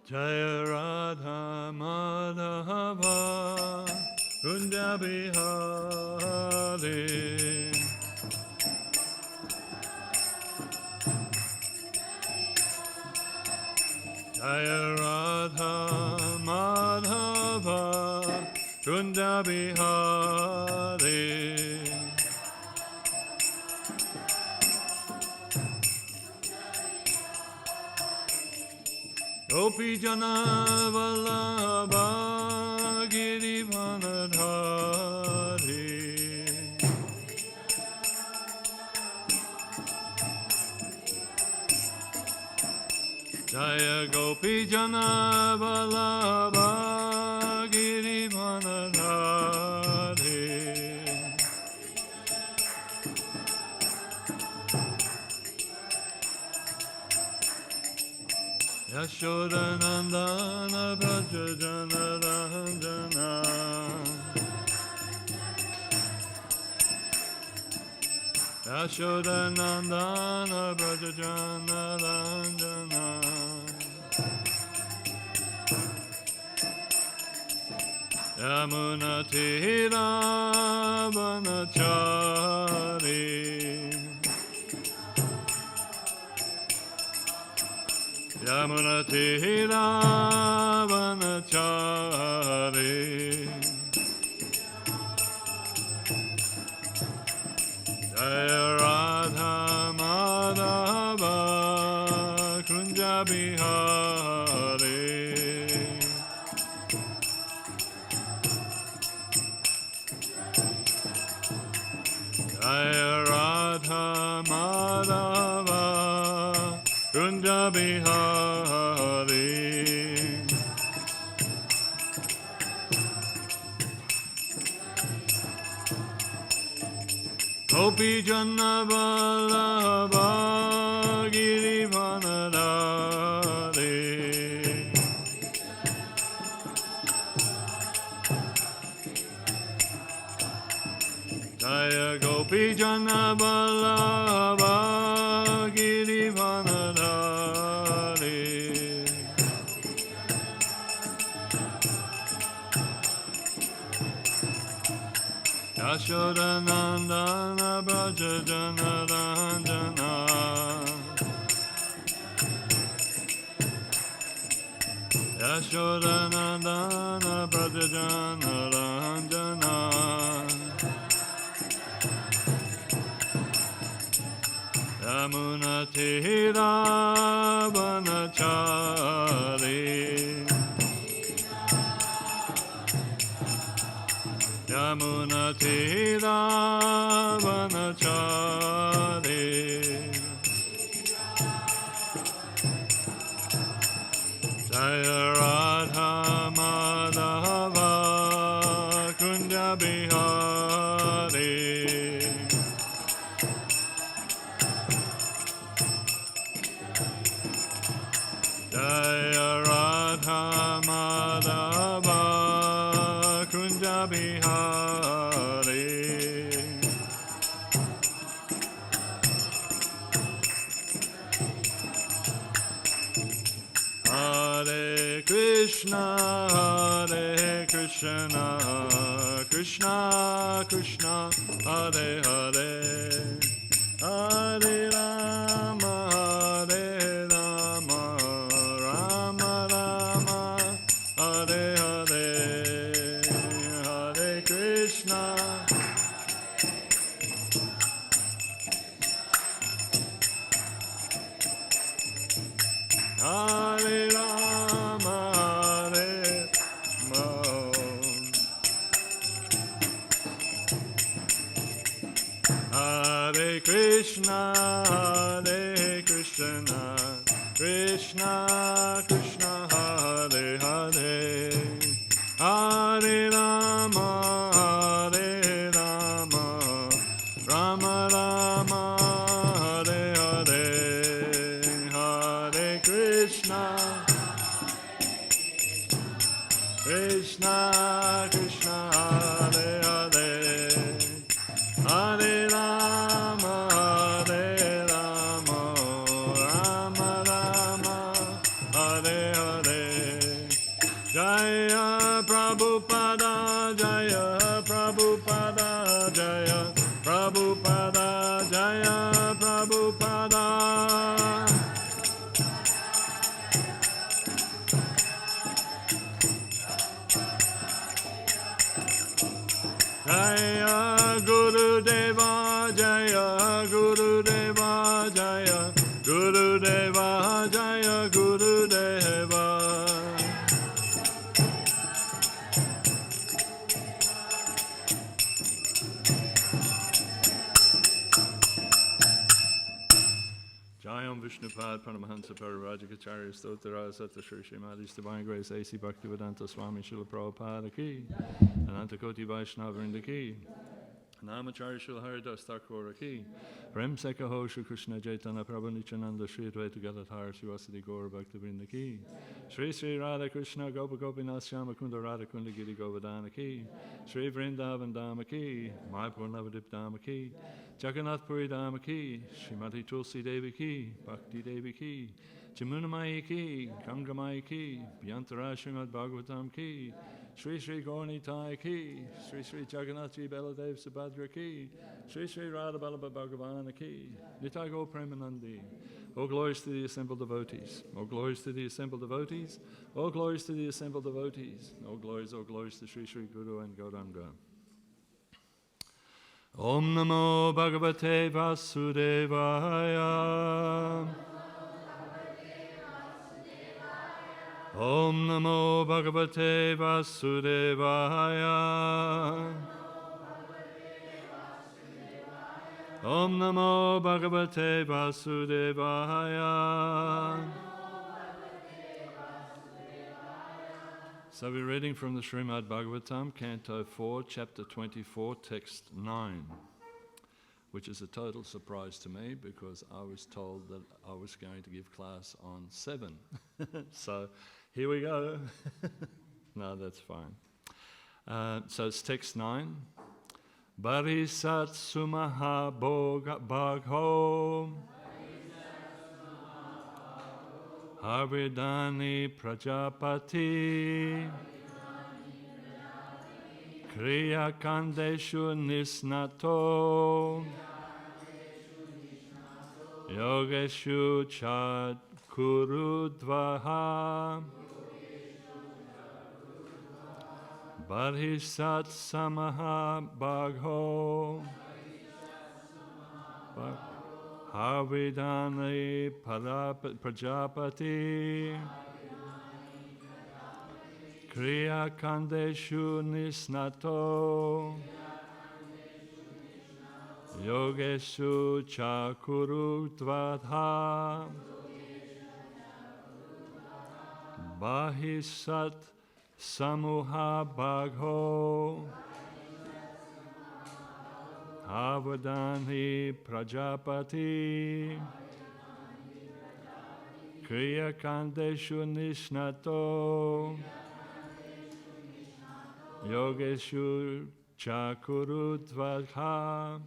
Jaya Radha Madhava Kunja Bihari Jaya Radha Madhava Kunja Bihari Gopi Jana Vallabha Girivanadhari Jaya Gopi Jana Vallabha Girivanadhari Yashodanandana Braja Jana Ranjana Yashodanandana Braja Jana Ranjana Yamuna Tira Vanachari Yamuna Tira Vanachari Jaya Radha Madhava Kunja Bihari Jaya Radha Madhava Kunja Bihari Gopi Jana Vallabha Girivanadhari Jaya Gopi Jana Vallabha Girivanadhari Yashodanandana Braja Jana Ranjana Yashodanandana Braja Jana Ranjana Yamuna Tira Vanachari Yamuna Tira Vanachari Jaya Radha Madhava Kunja Bihari Jaya Radha Madhava Kunja Bihari Hare Krishna Krishna Krishna Hare Hare Hare Rama Hare Rama Rama Rama Hare Hare Hare Krishna Hare Rama Hare Hare Krishna Krishna Krishna Hare Hare Hare Rama Rama Rama Hare Hare Hare Krishna Krishna Krishna Hare Hare Hare Rama Rama Rama Rama Hare Hare Jaya Prabhupada, Jaya Prabhupada, Jaya Prabhupada, Jaya Prabhupada. Jaya Guru Deva, Jaya Guru Deva, Jaya Guru Deva, Jaya Guru Deva. Jayam Vishnupad Paramahansa Parivajikacharya Stotra Sata Shri Śrīmad His Divine Grace A.C. Bhaktivedanta Swami Srila Prabhupada Ki Anantakoti Vaishnava Ki Namacharya Srila Haridas Thakur Ki Prem Sekaho Shri Krishna Chaitanya Prabhu Nityananda Shri Advaita Gadadhar Srivasadi Gaura Bhaktivinoda Ki Shri Sri Radha Krishna Gopa Gopinath Shama Kunda Radha Kunda Giri Govardhana Ki Shri Vrindavan Dhamma Ki Mayapur Navadip Dhamma Ki Jagannath Puri Dhamma Ki Srimati Tulsi Devi Ki Bhakti Devi Ki Jamunamai Ki Gangamai Ki Vyantara Śrīmad Bhāgavatam Ki Shri Shri Gaurnitai Ki Shri Shri Jagannath Ji Baladev Subhadra Ki Shri Shri Radha Ballabha Bhagavana Ki Nitai Gaur Premanandi. All glories to the assembled devotees. All glories to the assembled devotees. All glories to the assembled devotees. All glories to Shri Shri Guru and Gauranga. Om Namo Bhagavate Vasudevaya. Om Namo Bhagavate Vasudevaya. Om Namo Bhagavate Vasudevaya. So we're reading from the Śrīmad Bhāgavatam, Canto 4, Chapter 24, Text 9, which is a total surprise to me because I was told that I was going to give class on 7. So here we go. No, that's fine. So it's text 9. Barisatsu maha bhagho Havidani Prajapati Kriya Kandeshu Nisnato Yogeshu Chad Kurudvaha Barhisat Samaha Bhagho Havidani Prajapati Kriya Kandeshu Nisnato Yogeshu Chakurudvadha Bahisat Samuha Bhagho Havadani Prajapati Kriya Kandeshu Nishnato Yogeshu Chakurudvadha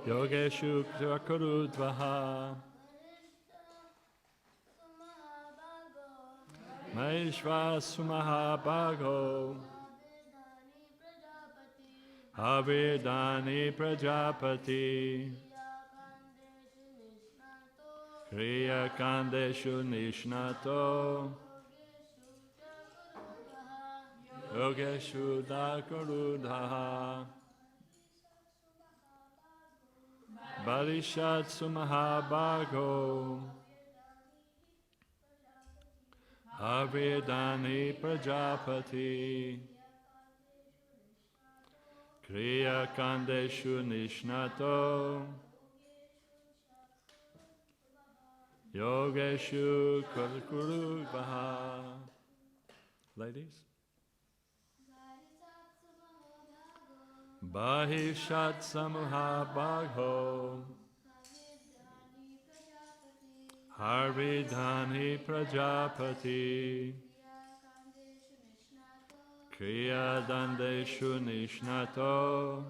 Yogeshu Chakurudvaha Maheshvasu Mahabhago Havidani Prajapati Kriya Kandeshu Nishnato Yogeshu Chakurudvaha Barishatsu Mahabhago Havidani Prajapati Kriya Kandeshu Nishnato Yogeshu Kuru Vaha. Ladies? Bahishat Samuha Bhagho Harvidhani Prajapati Kriya Dandeshu Nishnato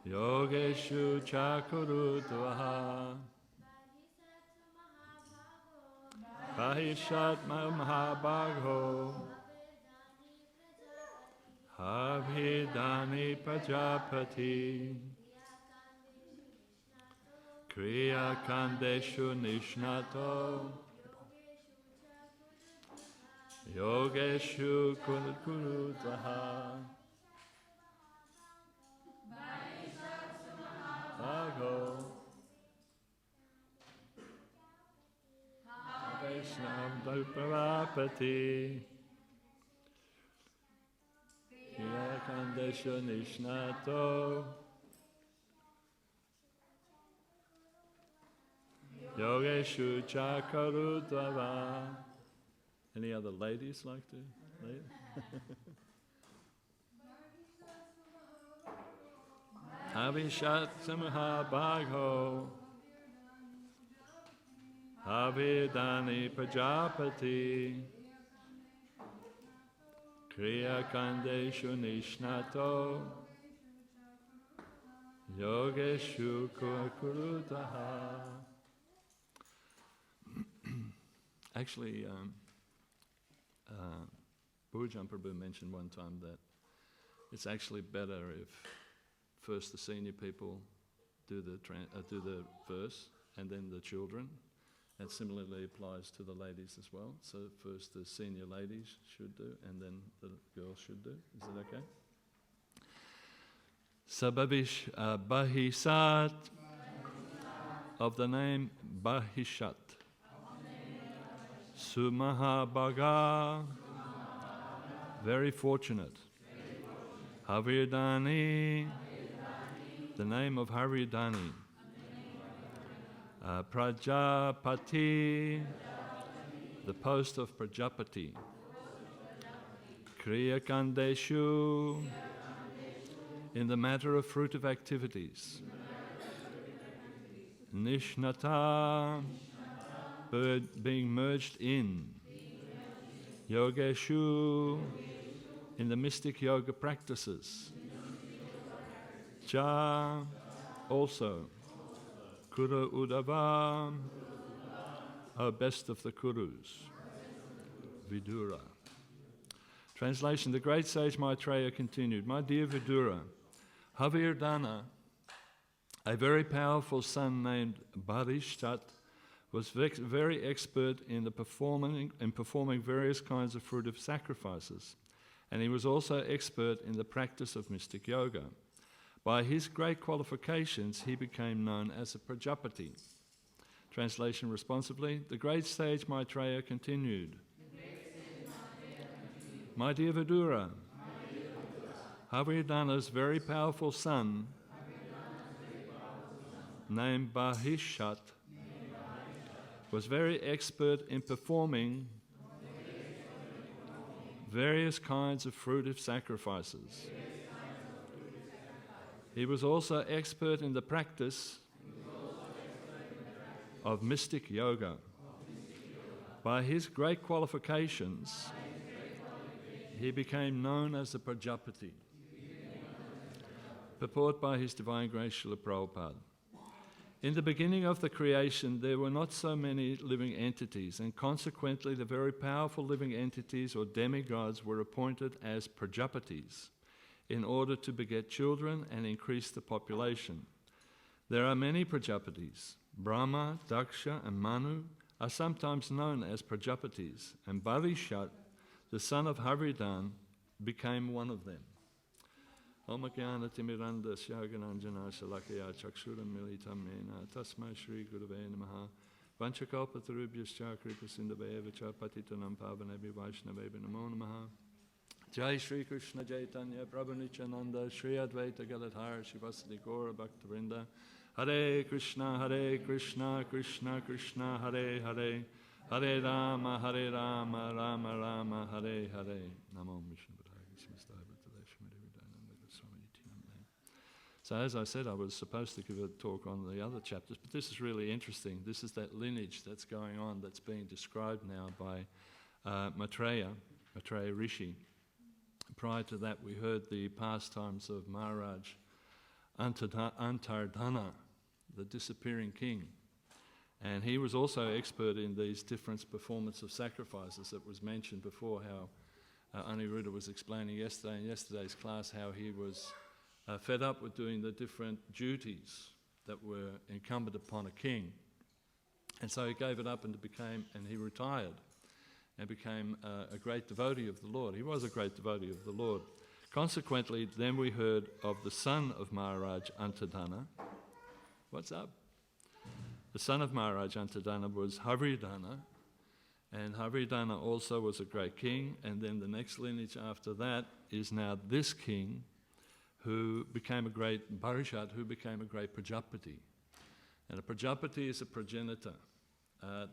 Yogeshu Chakurudvaha Bahishat Mahabhagho Harvidhani Prajapati Kriya Kandeshu Nishnato Yogeshu Kurudvaha Bhagho Vaishnava Prajapati Kriya Kandeshu Nishnato Yogeshu Chakarudvava. Any other ladies like to lead? Havishat Samaha Bhagho Havidani Prajapati Kriya Kandeshu Nishnato Yogeshu Kurudvaha. Actually, Bhujan Prabhu mentioned one time that it's actually better if first the senior people do the verse and then the children. And similarly applies to the ladies as well. So first the senior ladies should do and then the girls should do. Is that okay? Sabavish Bahisat of the name Bahishat. Sumahabhaga, very fortunate. Havirdani, the name of Havirdani. Prajapati, the post of Prajapati. Kriya Kandeshu, in the matter of fruitive activities. Nishnata, being merged in. Yogeshu, in the mystic yoga practices. Cha, also. Kuru Udava, O best of the Kurus. Vidura. Translation, the great sage Maitreya continued, my dear Vidura, Havirdhana, a very powerful son named Bharishat, was very expert in performing various kinds of fruitive sacrifices, and he was also expert in the practice of mystic yoga. By his great qualifications, he became known as a Prajapati. Translation responsibly, the great sage Maitreya continued, my dear Vidura, Havirdhana's very powerful son, named Bahishat, was very expert in performing various kinds of fruitive sacrifices. He was also expert in the practice of mystic yoga. By his great qualifications, he became known as the Prajapati. Purport by His Divine Grace Srila Prabhupada. In the beginning of the creation, there were not so many living entities, and consequently the very powerful living entities or demigods were appointed as Prajapatis in order to beget children and increase the population. There are many Prajapatis. Brahma, Daksha, and Manu are sometimes known as Prajapatis, and Bharishat, the son of Haridhan, became one of them. Om Jnana Timiranda Syagananjana Shalakaya Chakshuram Militam Mena Tasmai Shri Gurave Namaha Vanchakalpatarubhyascha kripasindhavaya patitanam pavanebhyo vaishnavebhyo namo namaha. Jai Shri Krishna Chaitanya Prabhu Nityananda Shri Advaita Gadadhar Shivasadi Gaura Bhaktivedanta. Hare Krishna Krishna Krishna Hare Hare Hare Rama Rama Rama Hare Hare. Namo Vishnu Padaya Srimastaya Shrimati Vidayananda Swami Nityananda. So as I said, I was supposed to give a talk on the other chapters, but this is really interesting. This is that lineage that's going on, that's being described now by Maitreya Rishi. Prior to that, we heard the pastimes of Maharaj Antardana, the disappearing king. And he was also expert in these different performance of sacrifices that was mentioned before, how Aniruddha was explaining yesterday in yesterday's class, how he was fed up with doing the different duties that were incumbent upon a king. And so he gave it up and he retired and became a great devotee of the Lord. He was a great devotee of the Lord. Consequently, then we heard of the son of Maharaj Antardana. What's up? The son of Maharaj Antardana was Havridhana, and Havridhana also was a great king, and then the next lineage after that is now this king who became a great Barishat, who became a great Prajapati. And a Prajapati is a progenitor.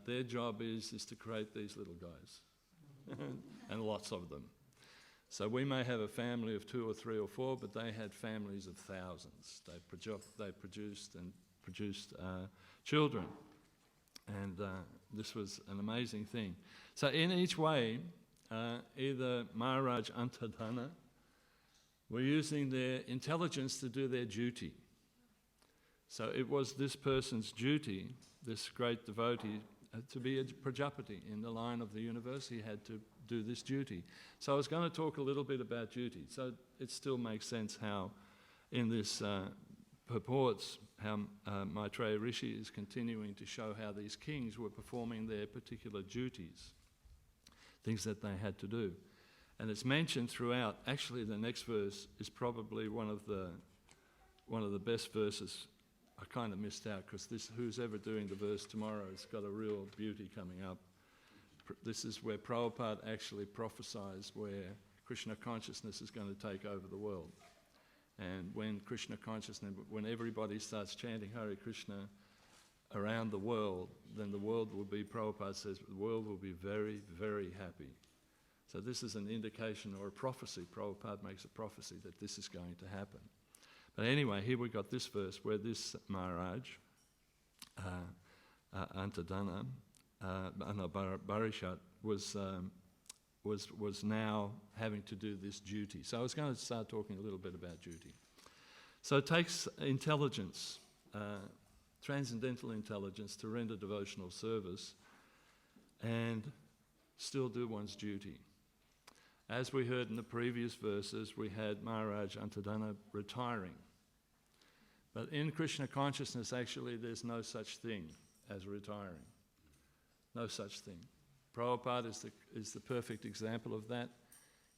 Their job is to create these little guys, and lots of them. So we may have a family of 2 or 3 or 4, but they had families of thousands. They produced children, and this was an amazing thing. So in each way, either Maharaj Antardana were using their intelligence to do their duty. So it was this person's duty, this great devotee, to be a Prajapati in the line of the universe. He had to do this duty. So I was going to talk a little bit about duty. So it still makes sense how in this purports, how Maitreya Rishi is continuing to show how these kings were performing their particular duties, things that they had to do. And it's mentioned throughout. Actually, the next verse is probably one of the best verses. I kind of missed out because who's ever doing the verse tomorrow has got a real beauty coming up. This is where Prabhupada actually prophesies where Krishna consciousness is going to take over the world. And when Krishna consciousness, when everybody starts chanting Hare Krishna around the world, then the world will be, Prabhupada says, the world will be very, very happy. So this is an indication or a prophecy. Prabhupada makes a prophecy that this is going to happen. But anyway, here we got this verse where this Maharaj, Antardana, Barishat, was now having to do this duty. So I was going to start talking a little bit about duty. So it takes intelligence, transcendental intelligence, to render devotional service and still do one's duty. As we heard in the previous verses, we had Maharaj Antardana retiring. But in Krishna consciousness, actually, there's no such thing as retiring. No such thing. Prabhupada is the perfect example of that.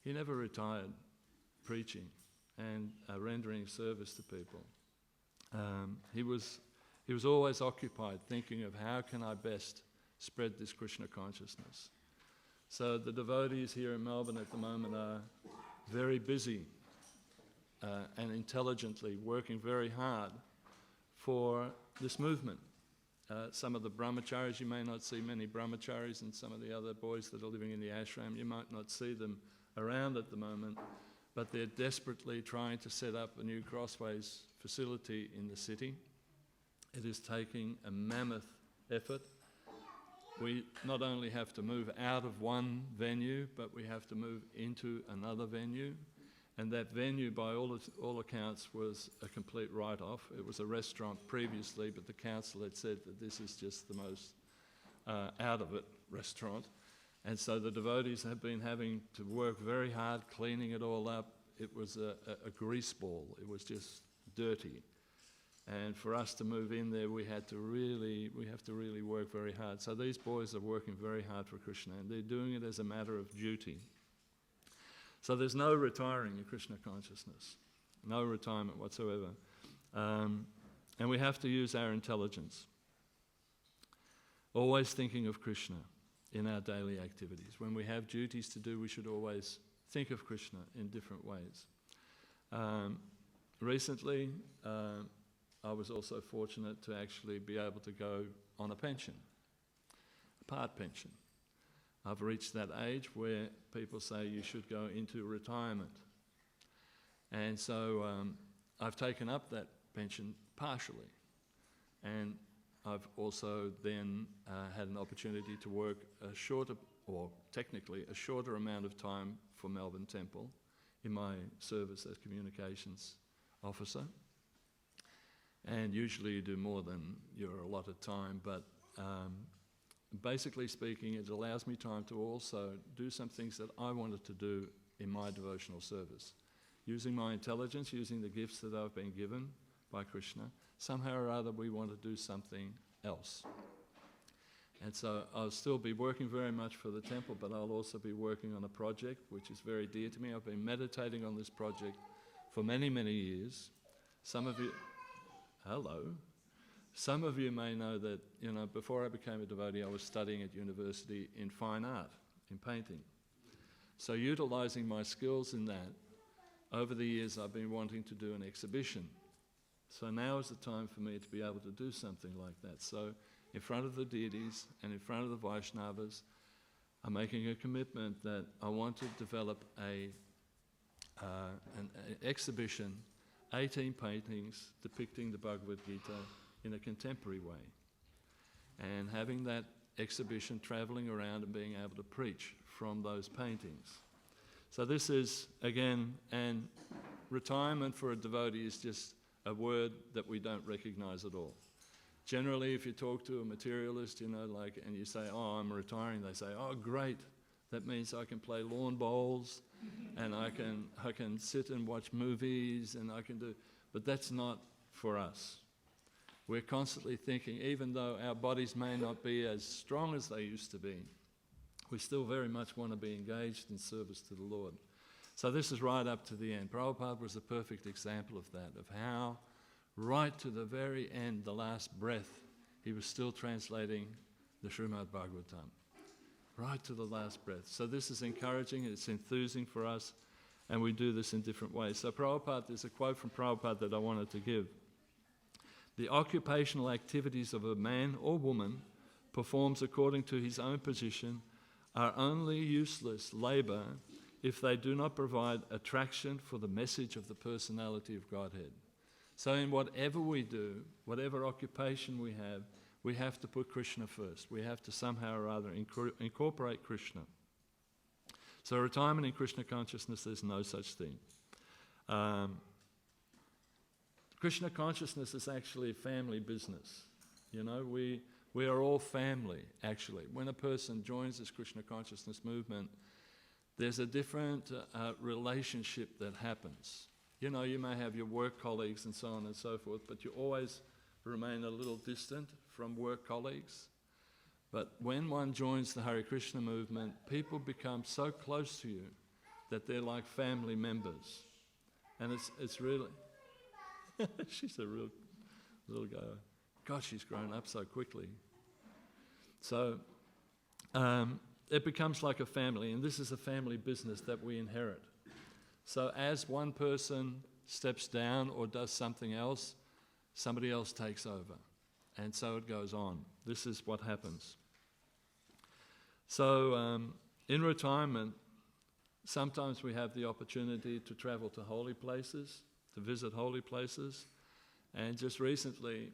He never retired preaching and rendering service to people. He was always occupied thinking of how can I best spread this Krishna consciousness. So the devotees here in Melbourne at the moment are very busy and intelligently working very hard for this movement. Some of the Brahmacharis, you may not see many Brahmacharis, and some of the other boys that are living in the ashram, you might not see them around at the moment, but they're desperately trying to set up a new Crossways facility in the city. It is taking a mammoth effort. We not only have to move out of one venue, but we have to move into another venue. And that venue, by all accounts, was a complete write-off. It was a restaurant previously, but the council had said that this is just the most out-of-it restaurant. And so the devotees have been having to work very hard cleaning it all up. It was a grease ball. It was just dirty. And for us to move in there, we have to really work very hard. So these boys are working very hard for Krishna, and they're doing it as a matter of duty. So there's no retiring in Krishna consciousness, no retirement whatsoever. And we have to use our intelligence. always thinking of Krishna in our daily activities. When we have duties to do, we should always think of Krishna in different ways. Recently, I was also fortunate to actually be able to go on a pension, a part pension. I've reached that age where people say you should go into retirement. And so I've taken up that pension partially. And I've also then had an opportunity to work a shorter, or technically a shorter amount of time for Melbourne Temple in my service as communications officer. And usually you do more than your allotted time, but basically speaking, it allows me time to also do some things that I wanted to do in my devotional service. Using my intelligence, using the gifts that I've been given by Krishna, somehow or other we want to do something else. And so I'll still be working very much for the temple, but I'll also be working on a project which is very dear to me. I've been meditating on this project for many, many years. Some of you, hello. Some of you may know that, before I became a devotee, I was studying at university in fine art, in painting. So utilizing my skills in that, over the years I've been wanting to do an exhibition. So now is the time for me to be able to do something like that. So in front of the deities and in front of the Vaishnavas, I'm making a commitment that I want to develop an exhibition, 18 paintings depicting the Bhagavad Gita in a contemporary way. And having that exhibition traveling around and being able to preach from those paintings. So this is, again, and retirement for a devotee is just a word that we don't recognize at all. Generally, if you talk to a materialist, and you say, oh, I'm retiring, they say, oh, great, that means I can play lawn bowls, and I can sit and watch movies, and I can do, but that's not for us. We're constantly thinking, even though our bodies may not be as strong as they used to be, we still very much want to be engaged in service to the Lord. So this is right up to the end. Prabhupada was a perfect example of that, of how right to the very end, the last breath, he was still translating the Śrīmad Bhāgavatam. Right to the last breath. So this is encouraging, it's enthusing for us, and we do this in different ways. So Prabhupada, there's a quote from Prabhupada that I wanted to give. The occupational activities of a man or woman performs according to his own position are only useless labor if they do not provide attraction for the message of the personality of Godhead. So in whatever we do, whatever occupation we have to put Krishna first. We have to somehow or other incorporate Krishna. So retirement in Krishna consciousness, there's no such thing. Krishna consciousness is actually a family business. We are all family, actually. When a person joins this Krishna consciousness movement, there's a different relationship that happens. You may have your work colleagues and so on and so forth, but you always remain a little distant from work colleagues. But when one joins the Hare Krishna movement, people become so close to you that they're like family members. And it's really... She's a real little girl. God, she's grown up so quickly. So it becomes like a family, and this is a family business that we inherit. So as one person steps down or does something else, somebody else takes over. And so it goes on. This is what happens. So in retirement, sometimes we have the opportunity to travel to holy places, to visit holy places. And just recently,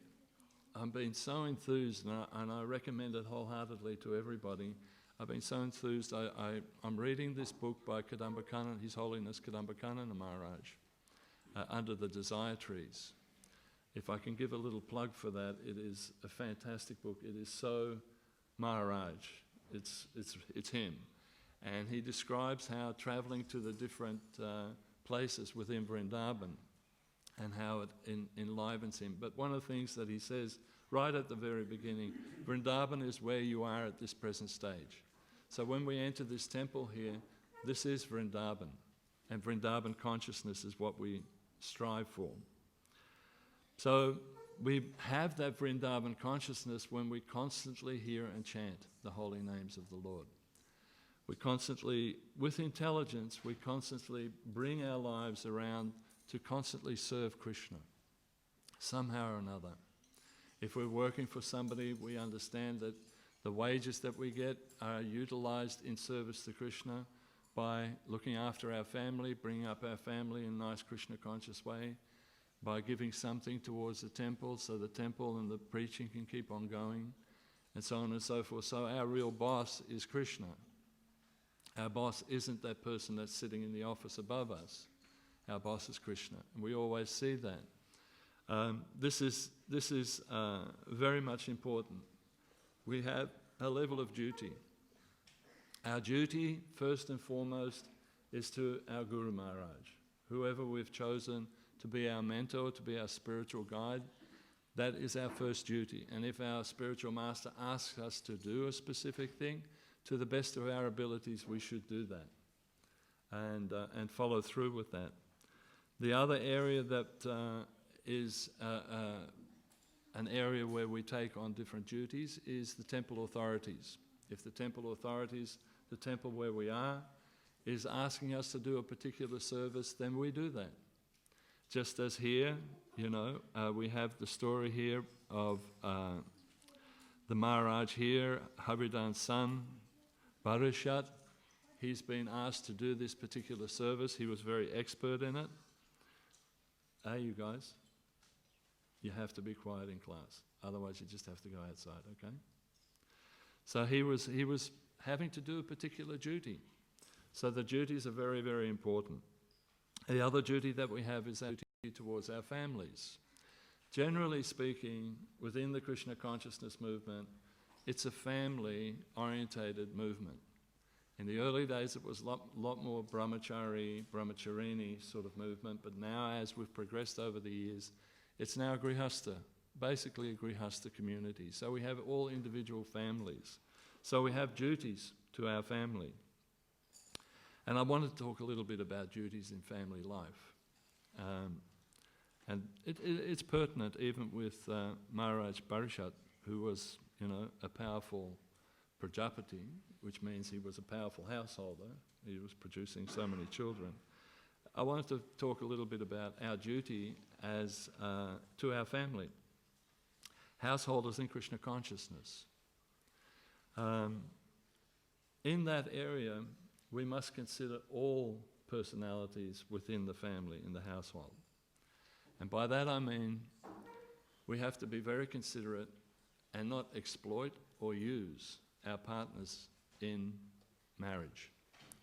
I've been so enthused, and I recommend it wholeheartedly to everybody. I've been so enthused. I'm reading this book by Kadambakanan, His Holiness Kadambakanan Maharaj, Under the Desire Trees. If I can give a little plug for that, it is a fantastic book. It is so Maharaj. It's him. And he describes how traveling to the different places within Vrindavan and how it enlivens him. But one of the things that he says right at the very beginning, Vrindavan is where you are at this present stage. So when we enter this temple here, this is Vrindavan. And Vrindavan consciousness is what we strive for. So we have that Vrindavan consciousness when we constantly hear and chant the holy names of the Lord. We constantly, with intelligence, we constantly bring our lives around to constantly serve Krishna, somehow or another. If we're working for somebody, we understand that the wages that we get are utilized in service to Krishna by looking after our family, bringing up our family in a nice Krishna conscious way, by giving something towards the temple so the temple and the preaching can keep on going, and so on and so forth. So our real boss is Krishna. Our boss isn't that person that's sitting in the office above us. Our boss is Krishna, and we always see that. This is very much important. We have a level of duty. Our duty, first and foremost, is to our Guru Maharaj, whoever we've chosen to be our mentor, to be our spiritual guide. That is our first duty. And if our spiritual master asks us to do a specific thing, to the best of our abilities, we should do that and follow through with that. The other area that is an area where we take on different duties is the temple authorities. If the temple authorities, the temple where we are, is asking us to do a particular service, then we do that. Just as here, we have the story here of the Maharaj here, Haridhan's son, Barishat. He's been asked to do this particular service. He was very expert in it. Hey, you guys, you have to be quiet in class. Otherwise, you just have to go outside, okay? So he was having to do a particular duty. So the duties are very, very important. The other duty that we have is our duty towards our families. Generally speaking, within the Krishna consciousness movement, it's a family-orientated movement. In the early days, it was a lot more brahmachari, brahmacharini sort of movement, but now as we've progressed over the years, it's now grihastha, basically a grihastha community. So we have all individual families. So we have duties to our family. And I wanted to talk a little bit about duties in family life. And it's pertinent even with Maharaj Barishat, who was, a powerful Prajapati, which means he was a powerful householder. He was producing so many children. I wanted to talk a little bit about our duty as to our family, householders in Krishna consciousness. In that area, we must consider all personalities within the family, in the household. And by that I mean we have to be very considerate and not exploit or use our partners in marriage,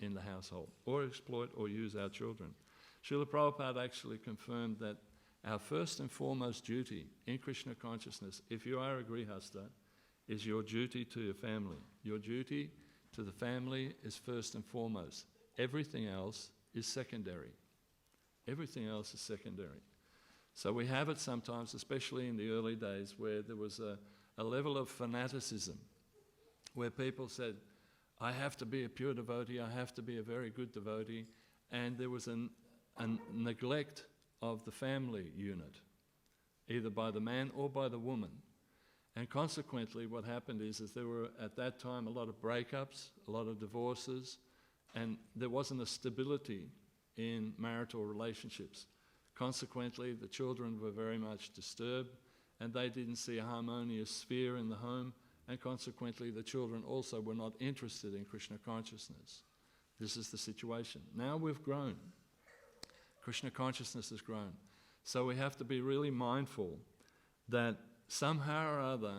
in the household, or exploit or use our children. Srila Prabhupada actually confirmed that our first and foremost duty in Krishna consciousness, if you are a grihastha, is your duty to your family. Your duty to the family is first and foremost. Everything else is secondary. Everything else is secondary. So we have it sometimes, especially in the early days, where there was a level of fanaticism, where people said, I have to be a pure devotee, I have to be a very good devotee, and there was a neglect of the family unit, either by the man or by the woman. And consequently, what happened is there were, at that time, a lot of breakups, a lot of divorces, and there wasn't a stability in marital relationships. Consequently, the children were very much disturbed, and they didn't see a harmonious sphere in the home, and consequently, the children also were not interested in Krishna consciousness. This is the situation. Now we've grown. Krishna consciousness has grown. So we have to be really mindful that somehow or other,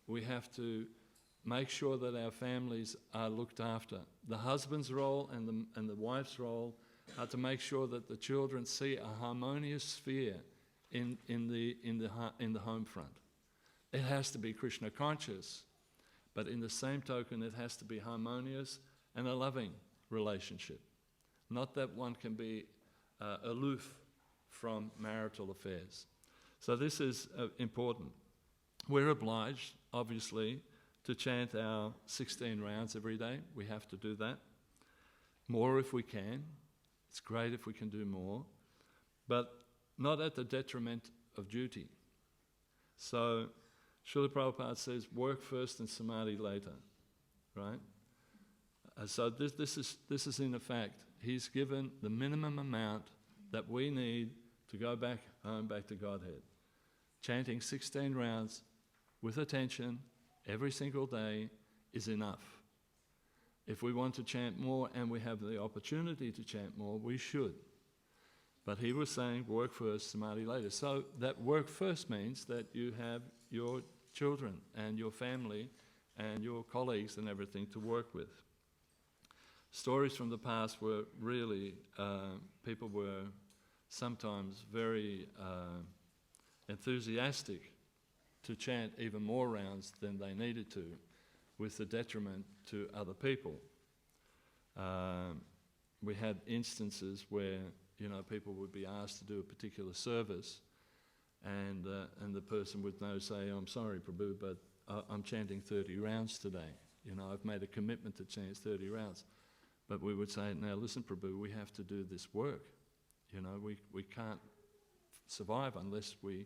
we have to make sure that our families are looked after. The husband's role and the wife's role are to make sure that the children see a harmonious sphere in the home front. It has to be Krishna conscious, but in the same token, it has to be harmonious and a loving relationship. Not that one can be aloof from marital affairs. So this is important. We're obliged, obviously, to chant our 16 rounds every day. We have to do that. More if we can. It's great if we can do more. But not at the detriment of duty. So Srila Prabhupada says, work first and samadhi later, right? So this is in effect, he's given the minimum amount that we need to go back home, back to Godhead. Chanting 16 rounds with attention every single day is enough. If we want to chant more and we have the opportunity to chant more, we should. But he was saying work first, samadhi later. So that work first means that you have your children and your family and your colleagues and everything to work with. Stories from the past were really, people were sometimes very enthusiastic to chant even more rounds than they needed to, with the detriment to other people. We had instances where, people would be asked to do a particular service, and the person would say, "I'm sorry, Prabhu, but I'm chanting 30 rounds today. I've made a commitment to chant 30 rounds." But we would say, "Now listen, Prabhu, we have to do this work. We can't survive unless we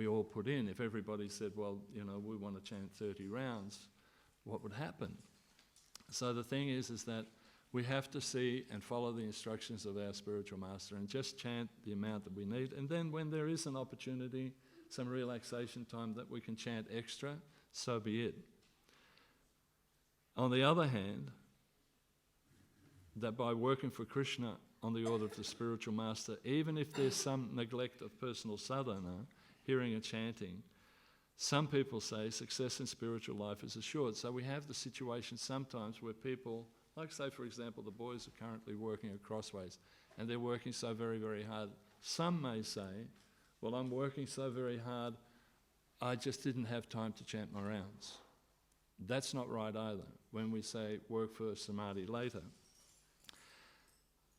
all put in." If everybody said, "Well, we want to chant 30 rounds," what would happen? So the thing is that we have to see and follow the instructions of our spiritual master and just chant the amount that we need. And then when there is an opportunity, some relaxation time that we can chant extra, so be it. On the other hand, that by working for Krishna on the order of the spiritual master, even if there's some neglect of personal sadhana, hearing and chanting, some people say success in spiritual life is assured. So we have the situation sometimes where people, like say for example, the boys are currently working at Crossways and they're working so very, very hard. Some may say, "Well, I'm working so very hard, I just didn't have time to chant my rounds." That's not right either. When we say work first, samadhi later,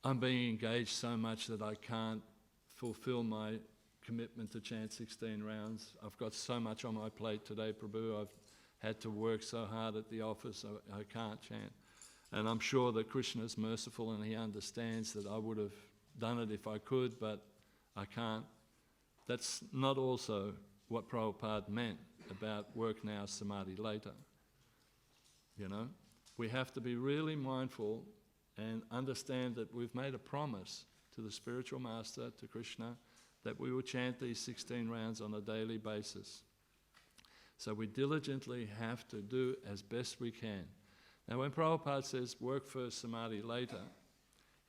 I'm being engaged so much that I can't fulfill my commitment to chant 16 rounds. I've got so much on my plate today, Prabhu. I've had to work so hard at the office, I can't chant. And I'm sure that Krishna is merciful and he understands that I would have done it if I could, but I can't. That's not also what Prabhupada meant about work now, samadhi later. We have to be really mindful and understand that we've made a promise to the spiritual master, to Krishna, that we will chant these 16 rounds on a daily basis. So we diligently have to do as best we can. Now when Prabhupada says work first, samadhi later,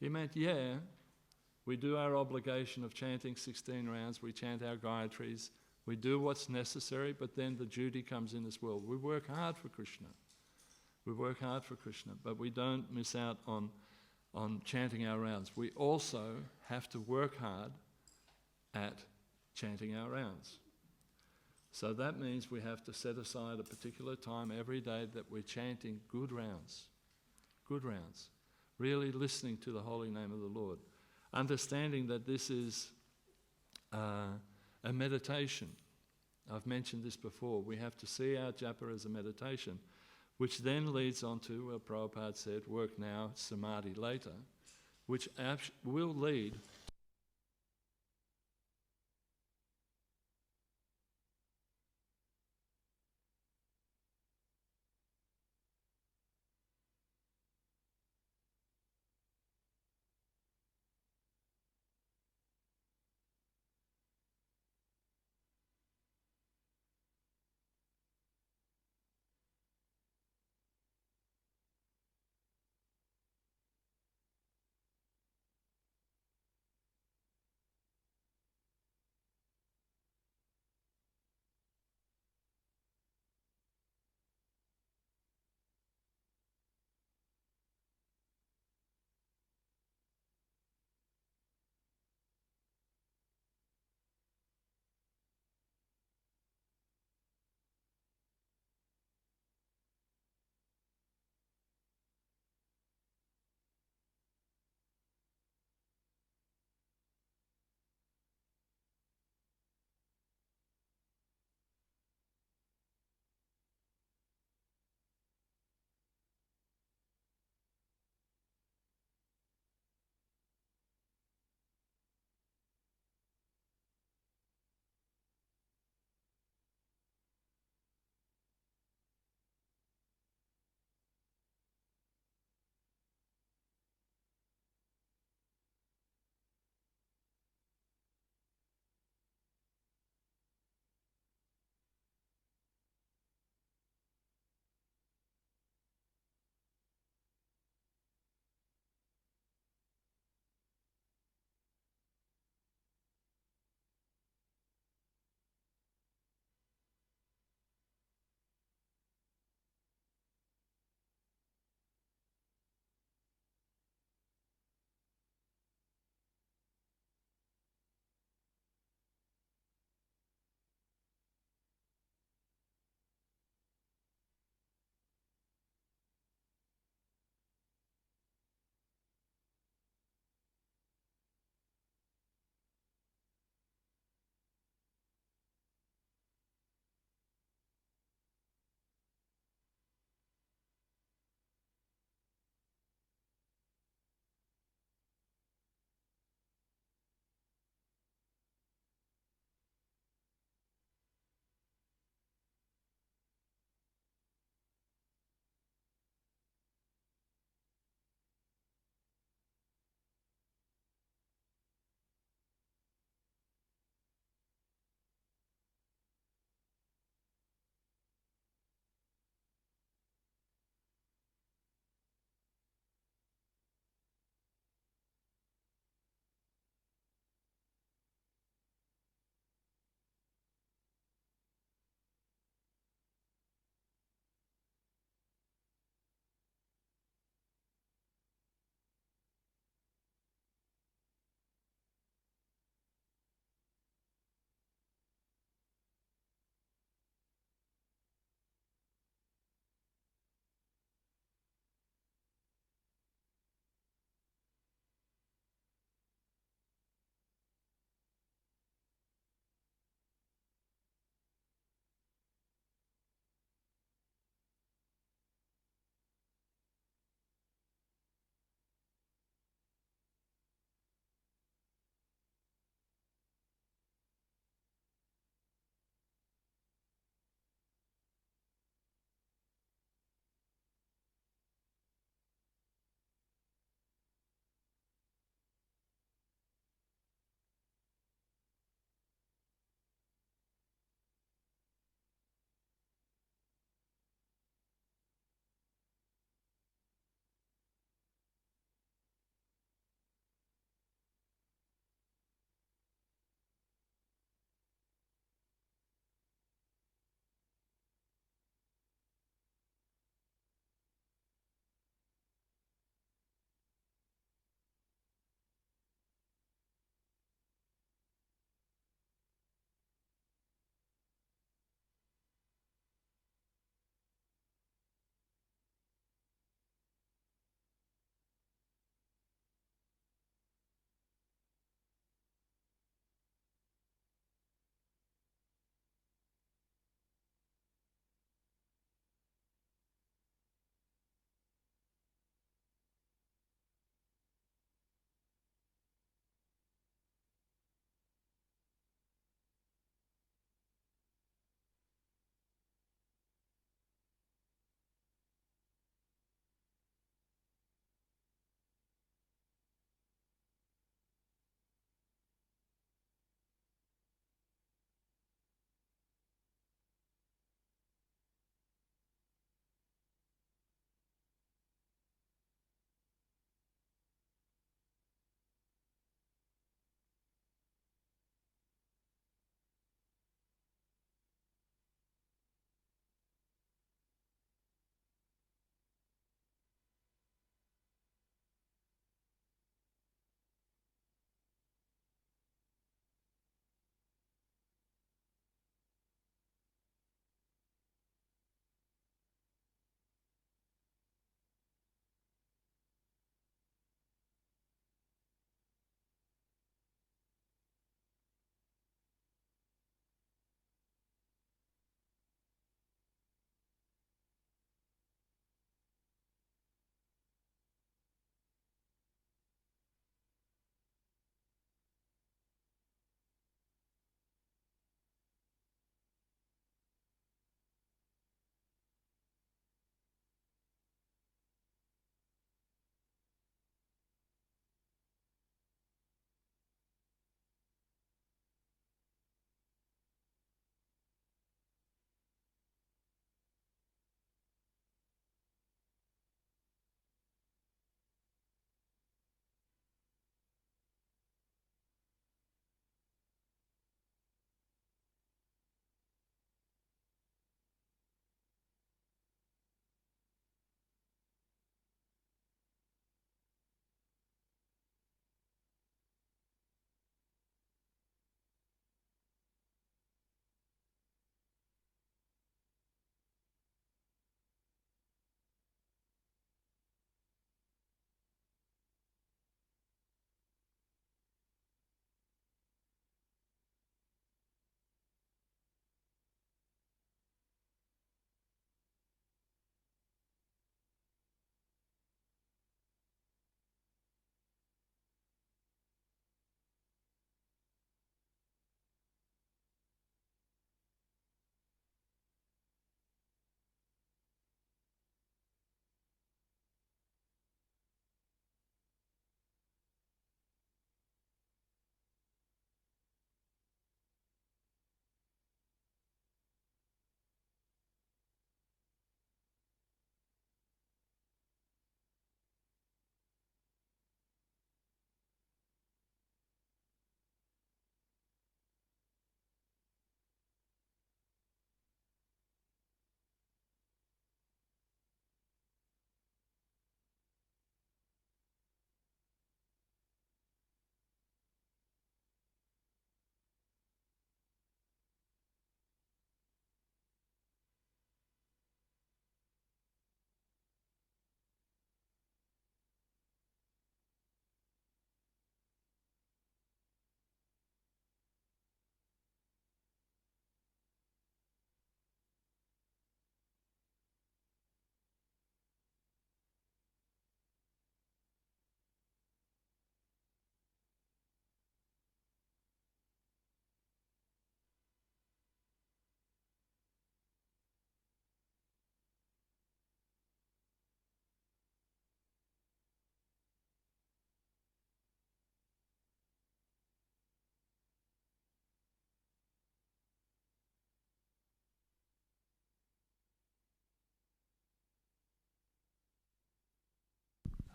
he meant, we do our obligation of chanting 16 rounds, we chant our gayatris, we do what's necessary, but then the duty comes in as well. We work hard for Krishna. But we don't miss out on chanting our rounds. We also have to work hard at chanting our rounds. So that means we have to set aside a particular time every day that we're chanting good rounds, really listening to the holy name of the Lord, understanding that this is a meditation. I've mentioned this before. We have to see our japa as a meditation, which then leads on to where Prabhupada said, work now, samadhi later, which will lead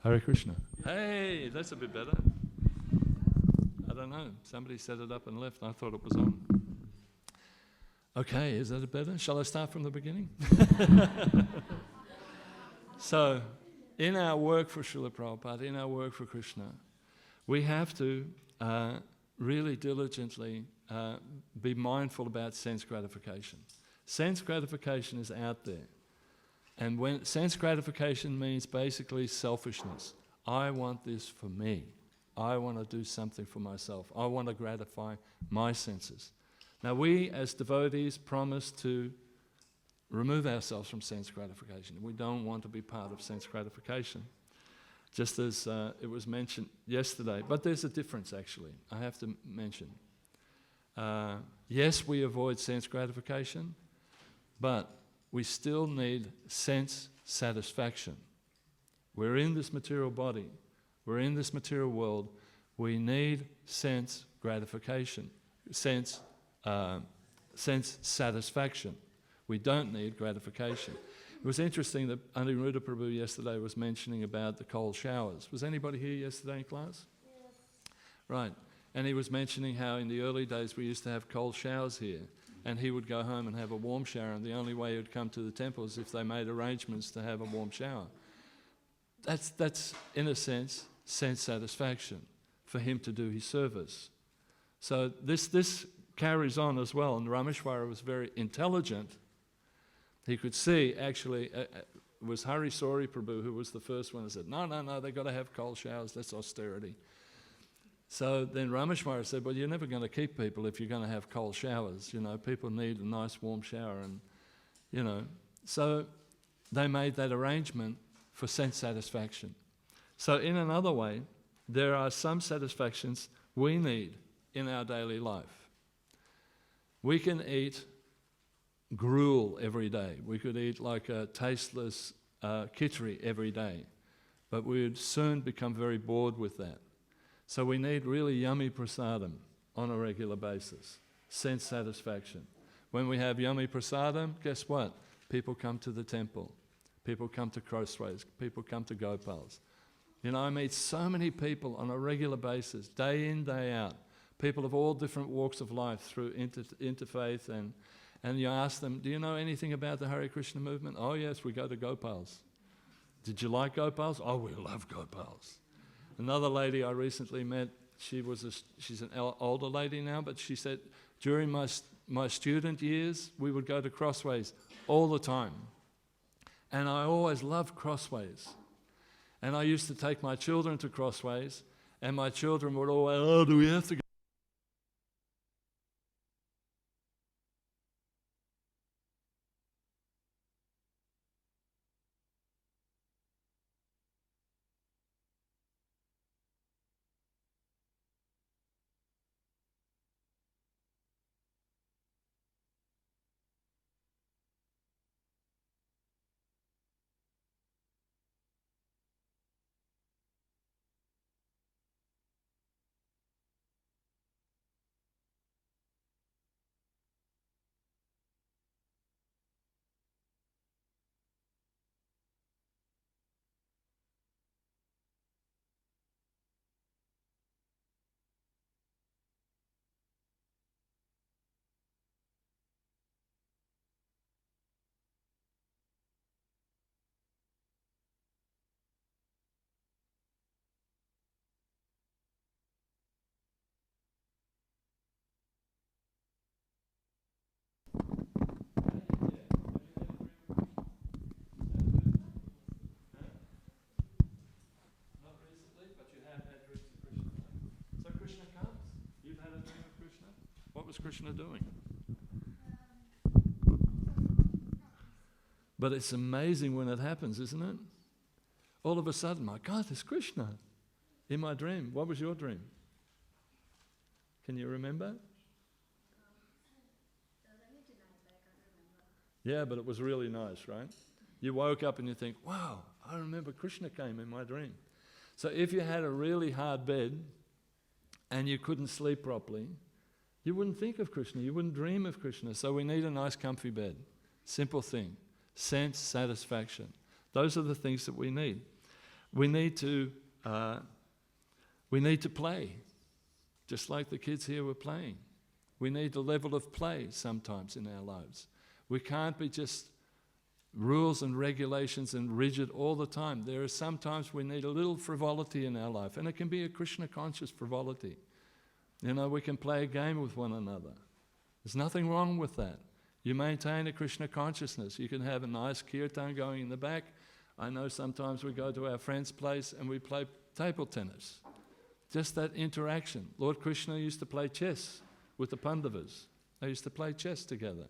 Hare Krishna. Hey, that's a bit better. I don't know. Somebody set it up and left. I thought it was on. Okay, is that better? Shall I start from the beginning? So, in our work for Srila Prabhupada, in our work for Krishna, we have to really diligently be mindful about sense gratification. Sense gratification is out there. And when sense gratification means basically selfishness. I want this for me. I want to do something for myself. I want to gratify my senses. Now we as devotees promise to remove ourselves from sense gratification. We don't want to be part of sense gratification. Just as it was mentioned yesterday. But there's a difference actually, I have to mention. Yes, we avoid sense gratification, but we still need sense satisfaction. We're in this material body. We're in this material world. We need sense gratification, sense satisfaction. We don't need gratification. It was interesting that Aniruddha Prabhu yesterday was mentioning about the cold showers. Was anybody here yesterday in class? Yes. Right. And he was mentioning how in the early days we used to have cold showers here. And he would go home and have a warm shower, and the only way he would come to the temple is if they made arrangements to have a warm shower. That's in a sense, sense satisfaction for him to do his service. So this carries on as well, and Rameshwara was very intelligent. He could see, actually, it was Hari Sori Prabhu who was the first one who said, no, they've got to have cold showers, that's austerity. So then Rameshwara said, well, you're never going to keep people if you're going to have cold showers. You know, people need a nice warm shower, and, you know. So they made that arrangement for sense satisfaction. So in another way, there are some satisfactions we need in our daily life. We can eat gruel every day. We could eat like a tasteless khichdi every day, but we would soon become very bored with that. So we need really yummy prasadam on a regular basis, sense satisfaction. When we have yummy prasadam, guess what? People come to the temple, people come to Crossways, people come to Gopals. You know, I meet so many people on a regular basis, day in, day out, people of all different walks of life through interfaith, and you ask them, do you know anything about the Hare Krishna movement? Oh yes, we go to Gopals. Did you like Gopals? Oh, we love Gopals. Another lady I recently met, she's an older lady now, but she said, during my student years, we would go to Crossways all the time. And I always loved Crossways. And I used to take my children to Crossways, and my children would always, oh, do we have to go? What was Krishna doing? But it's amazing when it happens, isn't it? All of a sudden, my God, there's Krishna in my dream. What was your dream? Can you remember? Yeah, but it was really nice, right? You woke up and you think, wow, I remember Krishna came in my dream. So if you had a really hard bed and you couldn't sleep properly, you wouldn't think of Krishna, you wouldn't dream of Krishna. So we need a nice comfy bed. Simple thing. Sense satisfaction. Those are the things that we need. We need to play, just like the kids here were playing. We need a level of play sometimes in our lives. We can't be just rules and regulations and rigid all the time. There are sometimes we need a little frivolity in our life, and it can be a Krishna-conscious frivolity. We can play a game with one another. There's nothing wrong with that. You maintain a Krishna consciousness. You can have a nice kirtan going in the back. I know sometimes we go to our friend's place and we play table tennis. Just that interaction. Lord Krishna used to play chess with the Pandavas. They used to play chess together.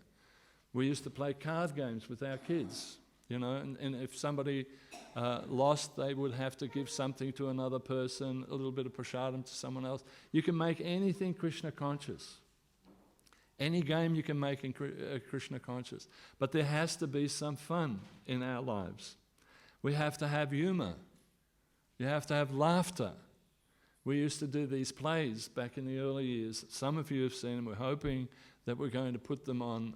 We used to play card games with our kids, and if somebody lost, they would have to give something to another person, a little bit of prasadam to someone else. You can make anything Krishna conscious. Any game you can make in Krishna conscious. But there has to be some fun in our lives. We have to have humor. You have to have laughter. We used to do these plays back in the early years. Some of you have seen them. We're hoping that we're going to put them on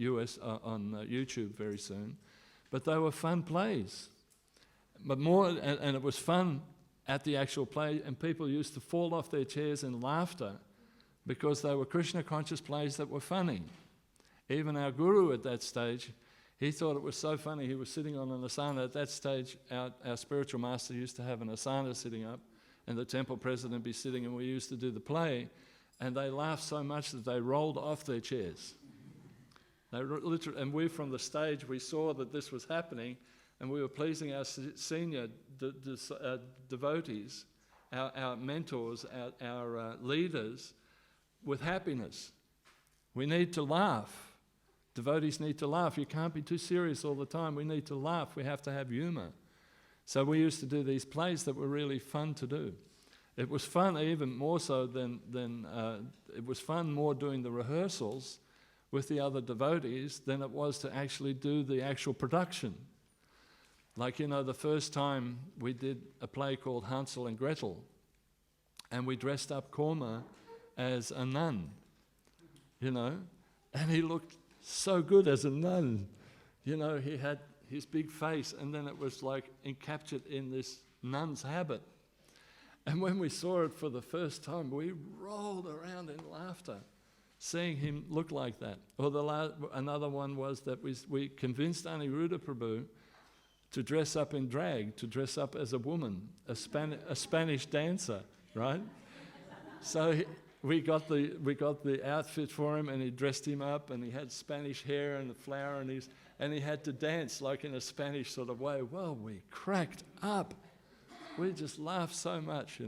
YouTube very soon. But they were fun plays. But and it was fun at the actual play, and people used to fall off their chairs in laughter because they were Krishna conscious plays that were funny. Even our guru at that stage, he thought it was so funny. He was sitting on an asana. At that stage, our spiritual master used to have an asana sitting up, and the temple president would be sitting, and we used to do the play, and they laughed so much that they rolled off their chairs. And we from the stage, we saw that this was happening, and we were pleasing our senior devotees, our mentors, our leaders, with happiness. We need to laugh. Devotees need to laugh. You can't be too serious all the time. We need to laugh. We have to have humor. So we used to do these plays that were really fun to do. It was fun even more so than it was fun more doing the rehearsals with the other devotees than it was to actually do the actual production. Like, the first time we did a play called Hansel and Gretel, and we dressed up Korma as a nun, and he looked so good as a nun. He had his big face, and then it was like encaptured in this nun's habit. And when we saw it for the first time, we rolled around in laughter, seeing him look like that. Or another one was that we convinced Aniruddha Prabhu to dress up in drag, to dress up as a woman, a Spanish dancer, right? So we got the outfit for him, and he dressed him up, and he had Spanish hair and a flower, and he had to dance like in a Spanish sort of way. Well, we cracked up. We just laughed so much,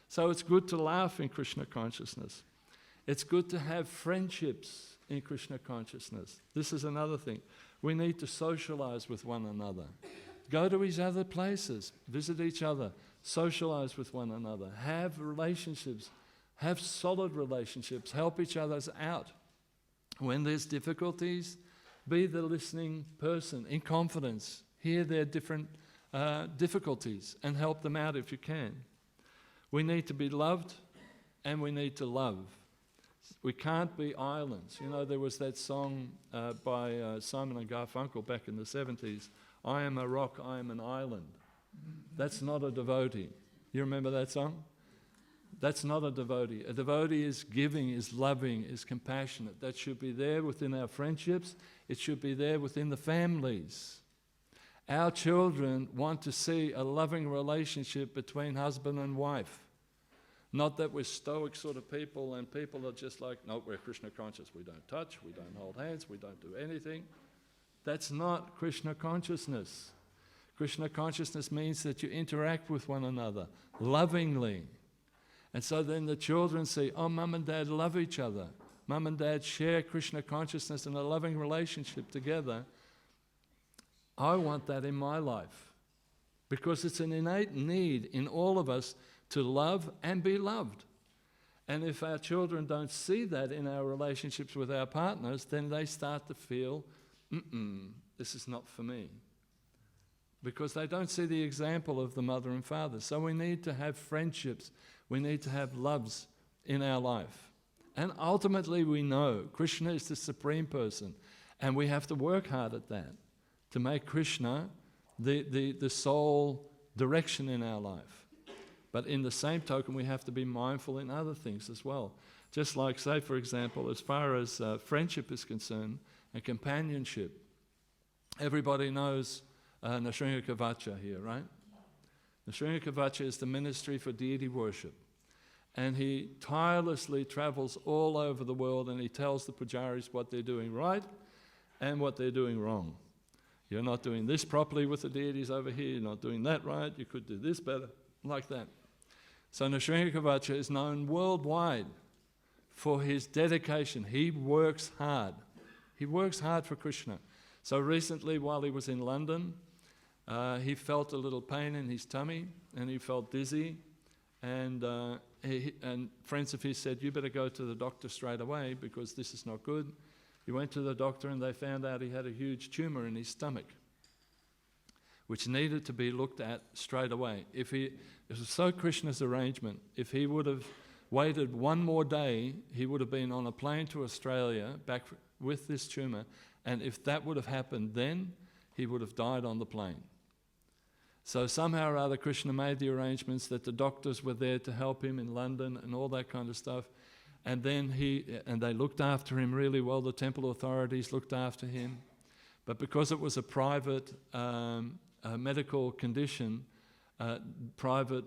So it's good to laugh in Krishna consciousness. It's good to have friendships in Krishna consciousness. This is another thing. We need to socialize with one another. Go to each other places, visit each other, socialize with one another, have relationships, have solid relationships, help each other out. When there's difficulties, be the listening person in confidence. Hear their different difficulties and help them out if you can. We need to be loved and we need to love. We can't be islands. There was that song by Simon and Garfunkel back in the 70s, I am a rock, I am an island. That's not a devotee. You remember that song? That's not a devotee. A devotee is giving, is loving, is compassionate. That should be there within our friendships. It should be there within the families. Our children want to see a loving relationship between husband and wife. Not that we're stoic sort of people and people are just like, no, we're Krishna conscious. We don't touch, we don't hold hands, we don't do anything. That's not Krishna consciousness. Krishna consciousness means that you interact with one another lovingly. And so then the children see, oh, mum and dad love each other. Mum and dad share Krishna consciousness in a loving relationship together. I want that in my life because it's an innate need in all of us to love and be loved. And if our children don't see that in our relationships with our partners, then they start to feel, this is not for me. Because they don't see the example of the mother and father. So we need to have friendships. We need to have loves in our life. And ultimately we know Krishna is the supreme person. And we have to work hard at that, to make Krishna the sole direction in our life. But in the same token, we have to be mindful in other things as well. Just like, say, for example, as far as friendship is concerned and companionship, everybody knows Nrsimhakavacha here, right? Nrsimhakavacha is the ministry for deity worship. And he tirelessly travels all over the world and he tells the pujaris what they're doing right and what they're doing wrong. You're not doing this properly with the deities over here, you're not doing that right, you could do this better, like that. So Nrsimhakavacha is known worldwide for his dedication. He works hard. He works hard for Krishna. So recently, while he was in London, he felt a little pain in his tummy and he felt dizzy. And friends of his said, you better go to the doctor straight away because this is not good. He went to the doctor and they found out he had a huge tumor in his stomach, which needed to be looked at straight away. It was so Krishna's arrangement. If he would have waited one more day, he would have been on a plane to Australia back with this tumor, and if that would have happened then, he would have died on the plane. So somehow or other Krishna made the arrangements that the doctors were there to help him in London and all that kind of stuff. And then they looked after him really well, the temple authorities looked after him. But because it was a private medical condition, private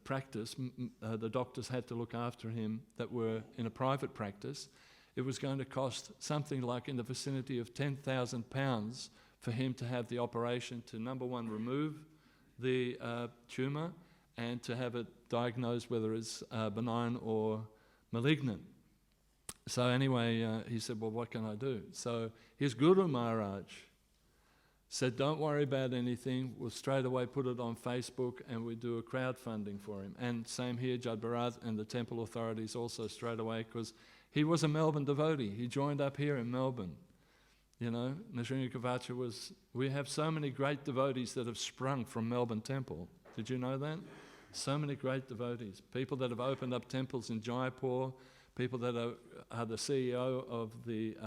practice, the doctors had to look after him that were in a private practice. It was going to cost something like in the vicinity of £10,000 for him to have the operation to, number one, remove the tumour and to have it diagnosed whether it's benign or malignant. So anyway, he said, well, what can I do? So his Guru Maharaj said, don't worry about anything, we'll straight away put it on Facebook and we do a crowdfunding for him. And same here, Jad Bharat and the temple authorities also straight away, because he was a Melbourne devotee. He joined up here in Melbourne. You know, Nrsimhakavacha was, we have so many great devotees that have sprung from Melbourne Temple. Did you know that? So many great devotees. People that have opened up temples in Jaipur, people that are the CEO of the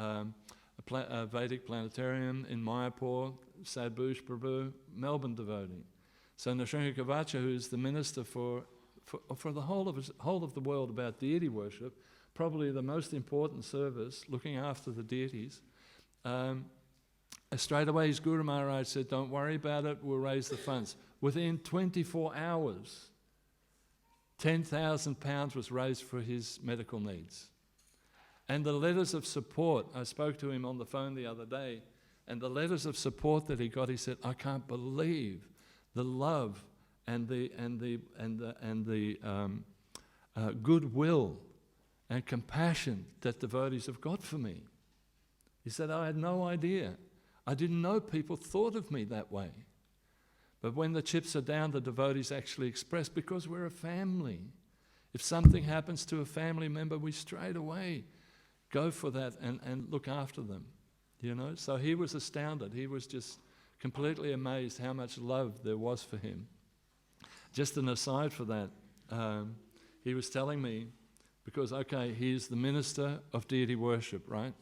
Vedic Planetarium in Mayapur, Sadbhush Prabhu, Melbourne devotee. So Nrsimhakavacha, who's the minister for the whole of the world about deity worship, probably the most important service, looking after the deities, straight away his Guru Maharaj said, don't worry about it, we'll raise the funds. Within 24 hours, £10,000 was raised for his medical needs. And the letters of support, I spoke to him on the phone the other day, and the letters of support that he got, he said, I can't believe the love and the goodwill and compassion that devotees have got for me. He said, I had no idea. I didn't know people thought of me that way. But when the chips are down, the devotees actually express, because we're a family. If something happens to a family member, we straight away go for that and look after them. You know, so he was astounded. He was just completely amazed how much love there was for him. Just an aside for that, he was telling me, because, okay, he's the minister of deity worship, right?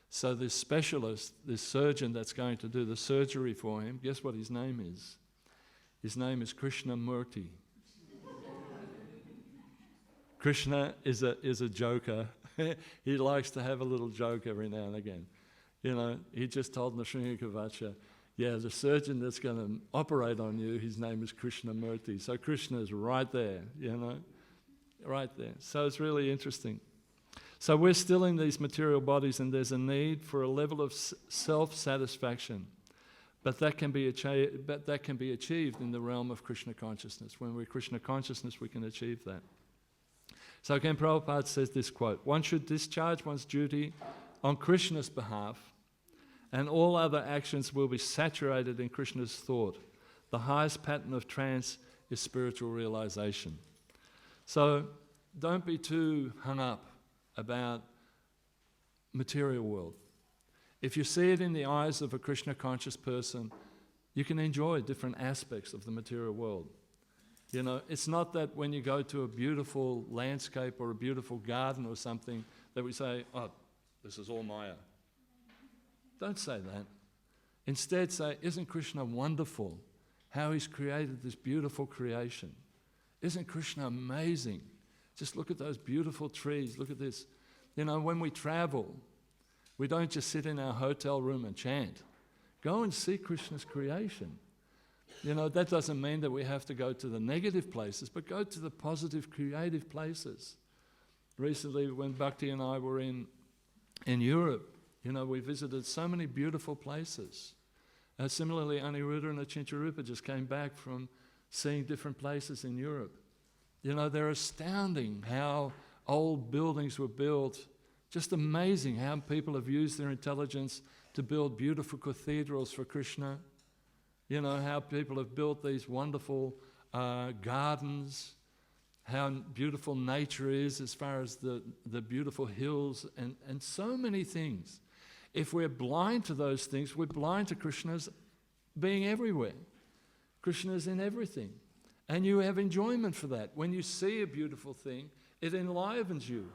So this specialist, this surgeon that's going to do the surgery for him, guess what his name is? His name is Krishna Murti. Krishna is a joker. He likes to have a little joke every now and again. You know, he just told Nrsimhakavacha, yeah, the surgeon that's going to operate on you, his name is Krishna Murti. So Krishna is right there, you know, right there. So it's really interesting. So we're still in these material bodies, and there's a need for a level of self-satisfaction. But that can be achieved in the realm of Krishna consciousness. When we're Krishna consciousness, we can achieve that. So again, Prabhupada says this quote, one should discharge one's duty on Krishna's behalf, and all other actions will be saturated in Krishna's thought. The highest pattern of trance is spiritual realization. So don't be too hung up about material world. If you see it in the eyes of a Krishna conscious person, you can enjoy different aspects of the material world. You know, it's not that when you go to a beautiful landscape or a beautiful garden or something that we say, oh, this is all Maya. Don't say that. Instead say, isn't Krishna wonderful? How he's created this beautiful creation. Isn't Krishna amazing? Just look at those beautiful trees. Look at this. You know, when we travel, we don't just sit in our hotel room and chant. Go and see Krishna's creation. You know, that doesn't mean that we have to go to the negative places, but go to the positive, creative places. Recently, when Bhakti and I were in Europe, you know, we visited so many beautiful places. Similarly, Aniruddha and Achincharupa just came back from seeing different places in Europe. You know, they're astounding how old buildings were built. Just amazing how people have used their intelligence to build beautiful cathedrals for Krishna. You know, how people have built these wonderful gardens, how beautiful nature is as far as the beautiful hills, and so many things. If we're blind to those things, we're blind to Krishna's being everywhere. Krishna's in everything. And you have enjoyment for that. When you see a beautiful thing, it enlivens you.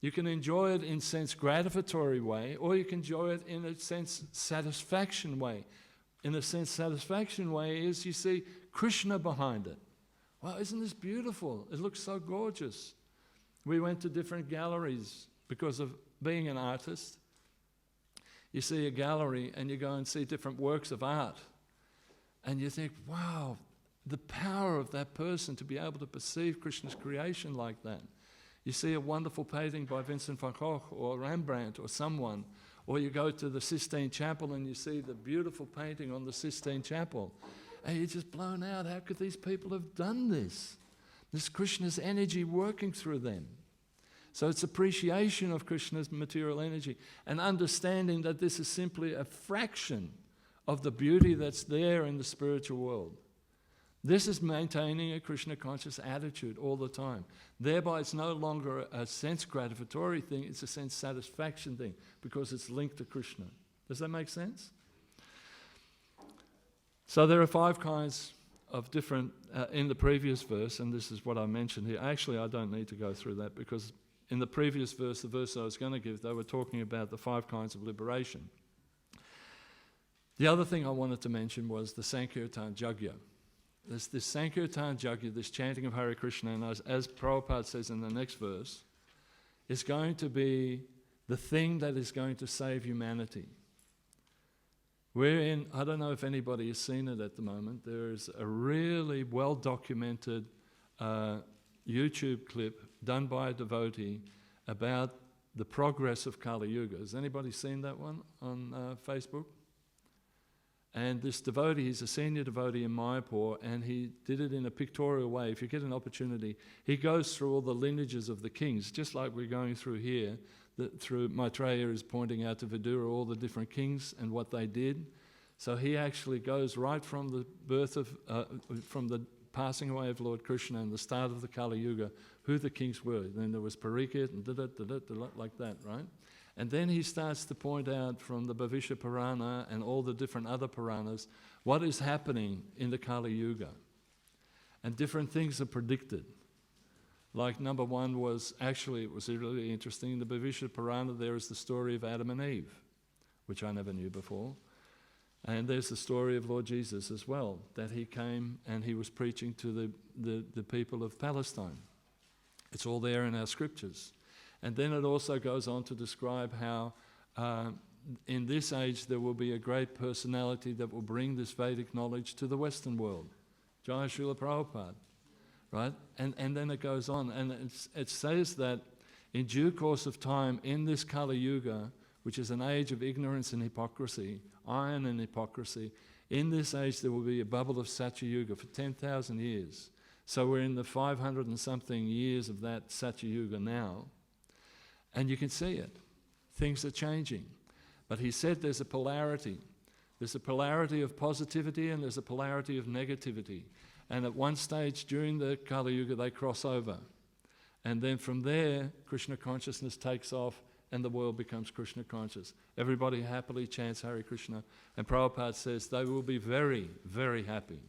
You can enjoy it in sense gratificatory way, or you can enjoy it in a sense satisfaction way. In a sense satisfaction way is you see Krishna behind it. Wow, isn't this beautiful? It looks so gorgeous. We went to different galleries because of being an artist. You see a gallery and you go and see different works of art. And you think, wow, the power of that person to be able to perceive Krishna's creation like that. You see a wonderful painting by Vincent van Gogh or Rembrandt or someone, or you go to the Sistine Chapel and you see the beautiful painting on the Sistine Chapel. And you're just blown out. How could these people have done this? This Krishna's energy working through them. So it's appreciation of Krishna's material energy and understanding that this is simply a fraction of the beauty that's there in the spiritual world. This is maintaining a Krishna conscious attitude all the time. Thereby it's no longer a sense gratificatory thing, it's a sense satisfaction thing because it's linked to Krishna. Does that make sense? So there are 5 kinds of different, in the previous verse, and this is what I mentioned here. Actually, I don't need to go through that because in the previous verse, the verse I was going to give, they were talking about the 5 kinds of liberation. The other thing I wanted to mention was the Sankirtan Yajna. This Sankirtan Yajna, this chanting of Hare Krishna, and as Prabhupada says in the next verse, is going to be the thing that is going to save humanity. We're in, I don't know if anybody has seen it at the moment, there is a really well-documented YouTube clip done by a devotee about the progress of Kali Yuga. Has anybody seen that one on Facebook? And this devotee, he's a senior devotee in Mayapur, and he did it in a pictorial way. If you get an opportunity, he goes through all the lineages of the kings, just like we're going through here. Through Maitreya is pointing out to Vidura all the different kings and what they did. So he actually goes right from the birth of, from the passing away of Lord Krishna and the start of the Kali Yuga, who the kings were. Then there was Parikshit and like that, right? And then he starts to point out from the Bhavishya Purana and all the different other Puranas what is happening in the Kali Yuga. And different things are predicted. Like number 1 was, actually it was really interesting, in the Bhavishya Purana there is the story of Adam and Eve, which I never knew before. And there's the story of Lord Jesus as well, that he came and he was preaching to the people of Palestine. It's all there in our scriptures. And then it also goes on to describe how in this age there will be a great personality that will bring this Vedic knowledge to the Western world. Jai Srila Prabhupada, right? And then it goes on, and it says that in due course of time, in this Kali Yuga, which is an age of ignorance and hypocrisy, iron and hypocrisy, in this age there will be a bubble of Satya Yuga for 10,000 years. So we're in the 500 and something years of that Satya Yuga now. And you can see it. Things are changing. But he said there's a polarity. There's a polarity of positivity and there's a polarity of negativity. And at one stage during the Kali Yuga they cross over. And then from there, Krishna consciousness takes off and the world becomes Krishna conscious. Everybody happily chants Hare Krishna. And Prabhupada says they will be very, very happy.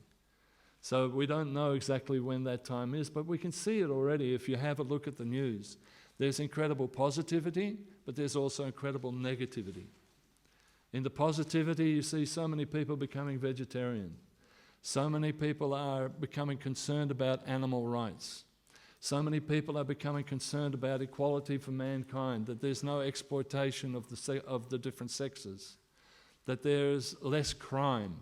So we don't know exactly when that time is, but we can see it already if you have a look at the news. There's incredible positivity, but there's also incredible negativity. In the positivity, you see so many people becoming vegetarian. So many people are becoming concerned about animal rights. So many people are becoming concerned about equality for mankind, that there's no exploitation of the different sexes, that there's less crime,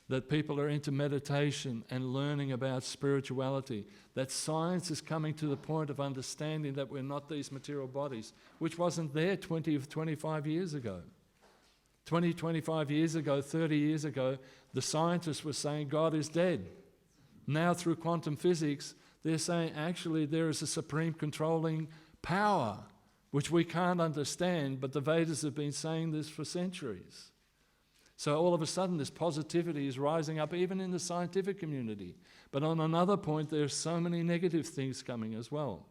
that people are into meditation and learning about spirituality, that science is coming to the point of understanding that we're not these material bodies, which wasn't there 20 or 25 years ago. 20, 25 years ago, 30 years ago, the scientists were saying God is dead. Now through quantum physics, they're saying actually there is a supreme controlling power which we can't understand, but the Vedas have been saying this for centuries. So all of a sudden this positivity is rising up even in the scientific community. But on another point, there's so many negative things coming as well.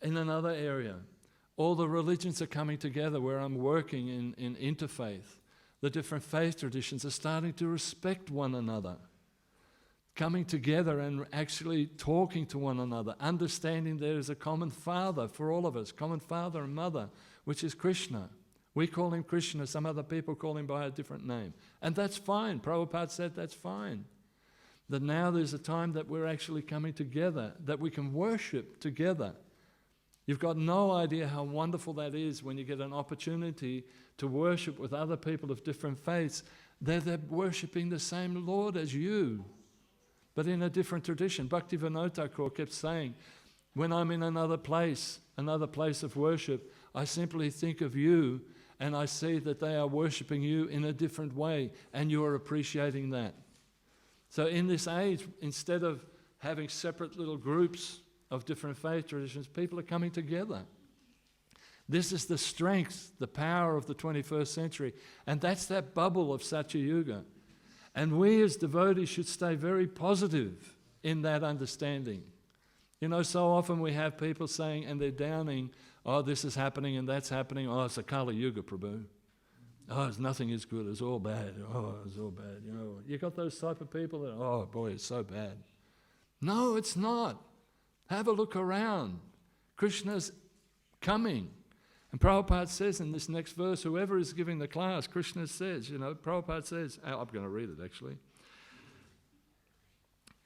In another area, all the religions are coming together where I'm working in interfaith. The different faith traditions are starting to respect one another, coming together and actually talking to one another, understanding there is a common father for all of us, common father and mother, which is Krishna. We call him Krishna, some other people call him by a different name. And that's fine. Prabhupada said that's fine. That now there's a time that we're actually coming together, that we can worship together. You've got no idea how wonderful that is when you get an opportunity to worship with other people of different faiths. They're worshipping the same Lord as you, but in a different tradition. Bhaktivedanta kept saying, when I'm in another place of worship, I simply think of you and I see that they are worshipping you in a different way and you're appreciating that. So in this age, instead of having separate little groups of different faith traditions, people are coming together. This is the strength, the power of the 21st century. And that's that bubble of Satya Yuga. And we as devotees should stay very positive in that understanding. You know, so often we have people saying, and they're downing, oh, this is happening and that's happening. Oh, it's a Kali Yuga, Prabhu. Oh, nothing is good. It's all bad. Oh, it's all bad. You know, you got those type of people that, oh boy, it's so bad. No, it's not. Have a look around. Krishna's coming. And Prabhupada says in this next verse, whoever is giving the class, Krishna says, you know, Prabhupada says, I'm going to read it actually.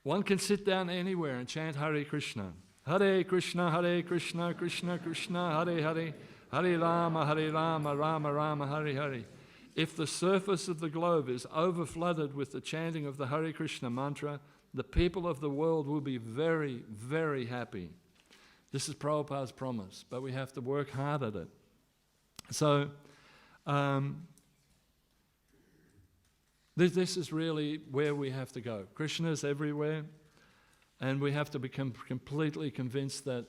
One can sit down anywhere and chant Hare Krishna. Hare Krishna, Krishna Krishna, Hare Hare, Hare Rama, Rama Rama, Hare Hare. If the surface of the globe is overflooded with the chanting of the Hare Krishna mantra, the people of the world will be very, very happy. This is Prabhupada's promise, but we have to work hard at it. So, this is really where we have to go. Krishna is everywhere, and we have to become completely convinced that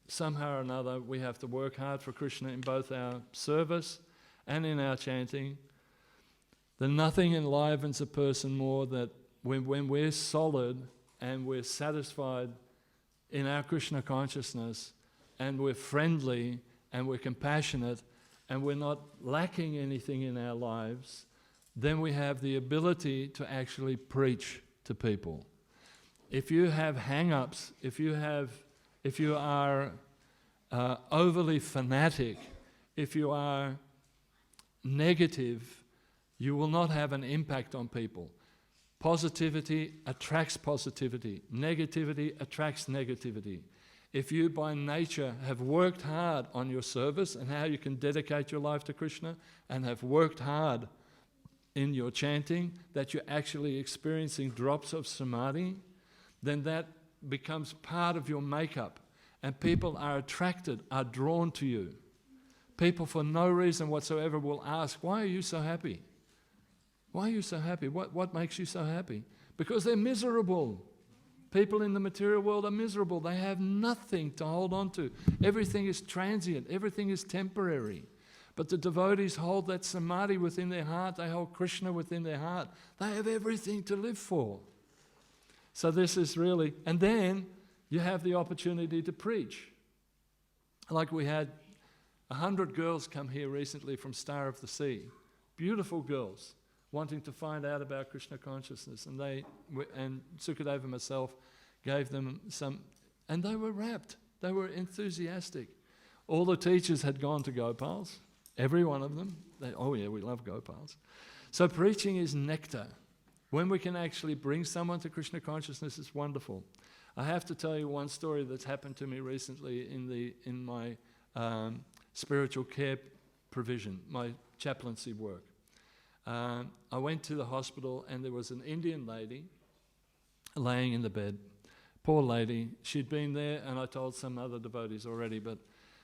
somehow or another we have to work hard for Krishna in both our service and in our chanting. That nothing enlivens a person more than when we're solid and we're satisfied in our Krishna consciousness and we're friendly and we're compassionate and we're not lacking anything in our lives, then we have the ability to actually preach to people. If you have hang-ups, if you are overly fanatic, if you are negative, you will not have an impact on people. Positivity attracts positivity. Negativity attracts negativity. If you by nature have worked hard on your service and how you can dedicate your life to Krishna and have worked hard in your chanting, that you're actually experiencing drops of samadhi, then that becomes part of your makeup. And people are attracted, are drawn to you. People for no reason whatsoever will ask, why are you so happy? Why are you so happy? What makes you so happy? Because they're miserable. People in the material world are miserable. They have nothing to hold on to. Everything is transient. Everything is temporary. But the devotees hold that samadhi within their heart. They hold Krishna within their heart. They have everything to live for. So this is really... And then you have the opportunity to preach. Like we had 100 girls come here recently from Star of the Sea. Beautiful girls, wanting to find out about Krishna consciousness. And Sukadeva and myself gave them some... And they were rapt. They were enthusiastic. All the teachers had gone to Gopal's. Every one of them. Oh yeah, we love Gopals. So preaching is nectar. When we can actually bring someone to Krishna consciousness, it's wonderful. I have to tell you one story that's happened to me recently in my spiritual care provision, my chaplaincy work. I went to the hospital and there was an Indian lady laying in the bed. Poor lady. She'd been there, and I told some other devotees already, but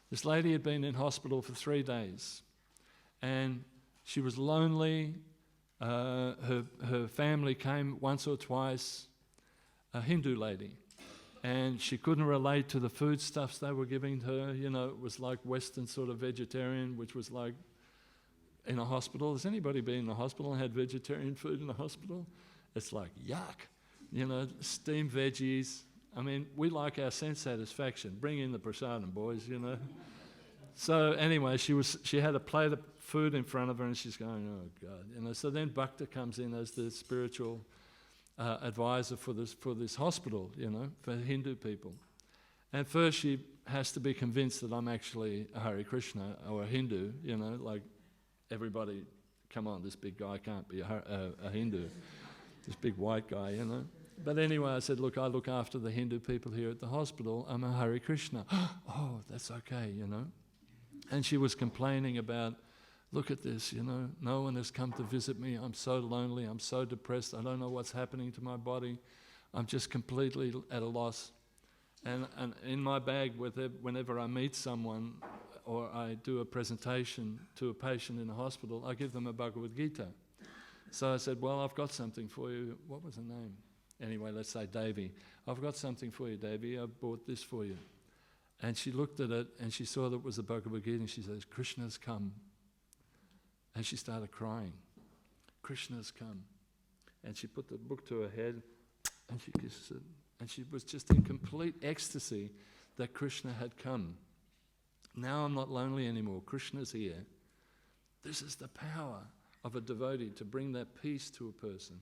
this lady had been in hospital for 3 days. And she was lonely. Her family came once or twice, a Hindu lady. And she couldn't relate to the foodstuffs they were giving her. You know, it was like Western sort of vegetarian, which was like in a hospital. Has anybody been in a hospital and had vegetarian food in a hospital? It's like, yuck. You know, steamed veggies. I mean, we like our sense satisfaction. Bring in the prasadam, boys, you know. So anyway, she had a plate of food in front of her and she's going, oh God. You know, so then Bhakta comes in as the spiritual advisor for this hospital, you know, for Hindu people. And first she has to be convinced that I'm actually a Hare Krishna or a Hindu, you know, like everybody, come on, this big guy can't be a Hindu, this big white guy, you know. But anyway, I said, look, I look after the Hindu people here at the hospital. I'm a Hare Krishna. Oh, that's okay, you know. And she was complaining about, look at this, you know, no one has come to visit me. I'm so lonely. I'm so depressed. I don't know what's happening to my body. I'm just completely at a loss. And in my bag, whenever I meet someone or I do a presentation to a patient in a hospital, I give them a Bhagavad Gita. So I said, well, I've got something for you. What was her name? Anyway, let's say Devi. I've got something for you, Devi. I bought this for you. And she looked at it and she saw that it was the Bhagavad Gita and she says, Krishna's come. And she started crying. Krishna's come. And she put the book to her head and she kissed it. And she was just in complete ecstasy that Krishna had come. Now I'm not lonely anymore. Krishna's here. This is the power of a devotee to bring that peace to a person.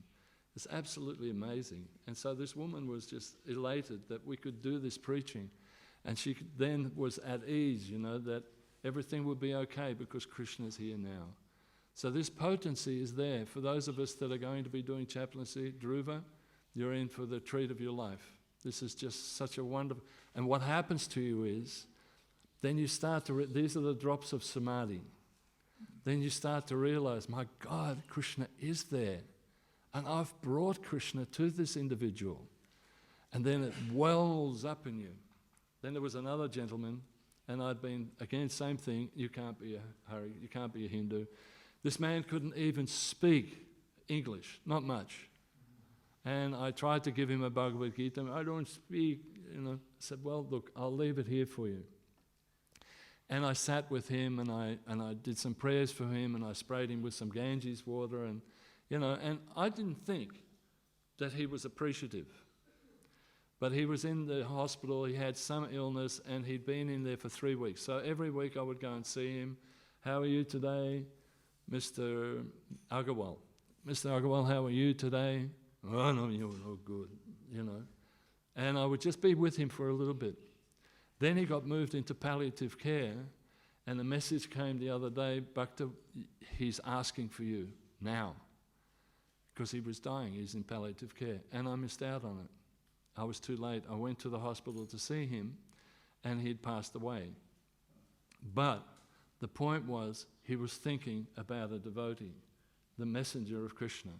It's absolutely amazing. And so this woman was just elated that we could do this preaching. And she then was at ease, you know, that everything would be okay because Krishna's here now. So this potency is there. For those of us that are going to be doing chaplaincy, Dhruva, you're in for the treat of your life. This is just such a wonderful... And what happens to you is, then you start to... these are the drops of samadhi. Then you start to realize, my God, Krishna is there. And I've brought Krishna to this individual. And then it wells up in you. Then there was another gentleman, and I'd been, again, same thing, you can't be a Hare, you can't be a Hindu. This man couldn't even speak English, not much. And I tried to give him a Bhagavad Gita. I don't speak, you know. I said, well, look, I'll leave it here for you. And I sat with him, and I did some prayers for him, and I sprayed him with some Ganges water, and, you know, and I didn't think that he was appreciative. But he was in the hospital, he had some illness, and he'd been in there for 3 weeks. So every week I would go and see him. How are you today, Mr. Agarwal? Mr. Agarwal, how are you today? Oh, no, you're all good, you know. And I would just be with him for a little bit. Then he got moved into palliative care, and the message came the other day, Bhakta, he's asking for you now. Because he was dying, he's in palliative care. And I missed out on it. I was too late. I went to the hospital to see him, and he'd passed away. But the point was, he was thinking about a devotee, the messenger of Krishna.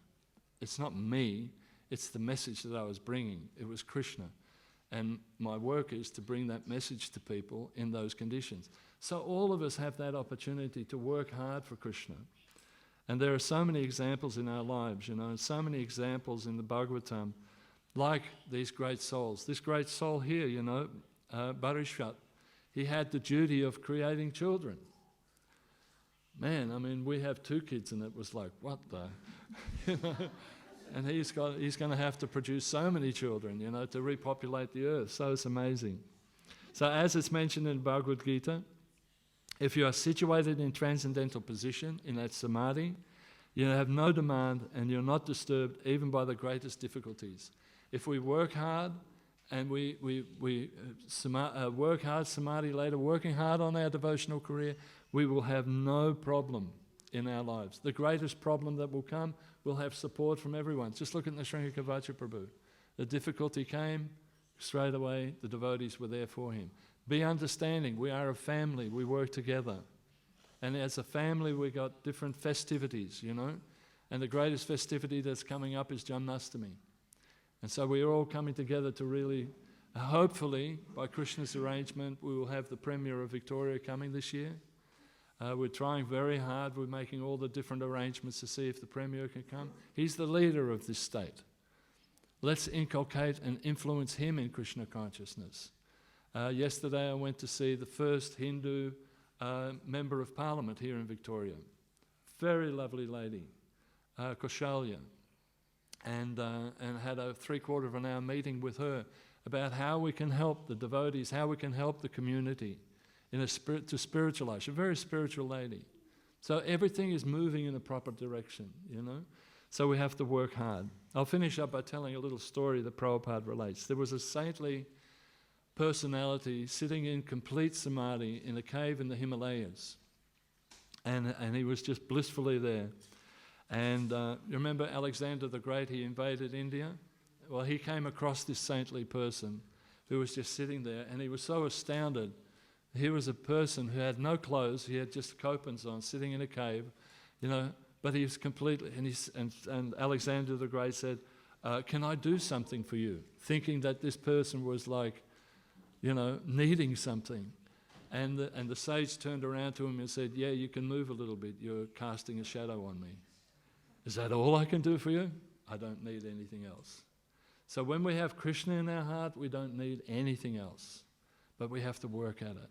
It's not me, it's the message that I was bringing. It was Krishna. And my work is to bring that message to people in those conditions. So all of us have that opportunity to work hard for Krishna. And there are so many examples in our lives, you know, and so many examples in the Bhagavatam, like these great souls. This great soul here, you know, Barishat, he had the duty of creating children. Man, I mean, we have 2 kids and it was like, what the? You know? And he's going to have to produce so many children, you know, to repopulate the earth. So it's amazing. So as it's mentioned in Bhagavad Gita, if you are situated in transcendental position, in that samadhi, you have no demand and you're not disturbed even by the greatest difficulties. If we work hard and we work hard, samadhi later, working hard on our devotional career, we will have no problem in our lives. The greatest problem that will come, we'll have support from everyone. Just look at the Srinkavaccha Prabhu. The difficulty came, straight away the devotees were there for him. Be understanding, we are a family, we work together. And as a family we got different festivities, you know. And the greatest festivity that's coming up is Janmashtami. And so we are all coming together to really, hopefully, by Krishna's arrangement, we will have the Premier of Victoria coming this year. We're trying very hard, we're making all the different arrangements to see if the Premier can come. He's the leader of this state. Let's inculcate and influence him in Krishna consciousness. Yesterday I went to see the first Hindu Member of Parliament here in Victoria. Very lovely lady, Kaushalya. And had a 3/4 of an hour meeting with her about how we can help the devotees, how we can help the community in to spiritualize. She's a very spiritual lady. So everything is moving in a proper direction, you know. So we have to work hard. I'll finish up by telling a little story that Prabhupada relates. There was a saintly personality sitting in complete samadhi in a cave in the Himalayas. And he was just blissfully there. And you remember Alexander the Great, he invaded India? Well, he came across this saintly person who was just sitting there, and he was so astounded. Here was a person who had no clothes, he had just copans on, sitting in a cave, you know, but he was completely, and Alexander the Great said, can I do something for you? Thinking that this person was like, you know, needing something. And the sage turned around to him and said, yeah, you can move a little bit, you're casting a shadow on me. Is that all I can do for you? I don't need anything else. So when we have Krishna in our heart, we don't need anything else. But we have to work at it.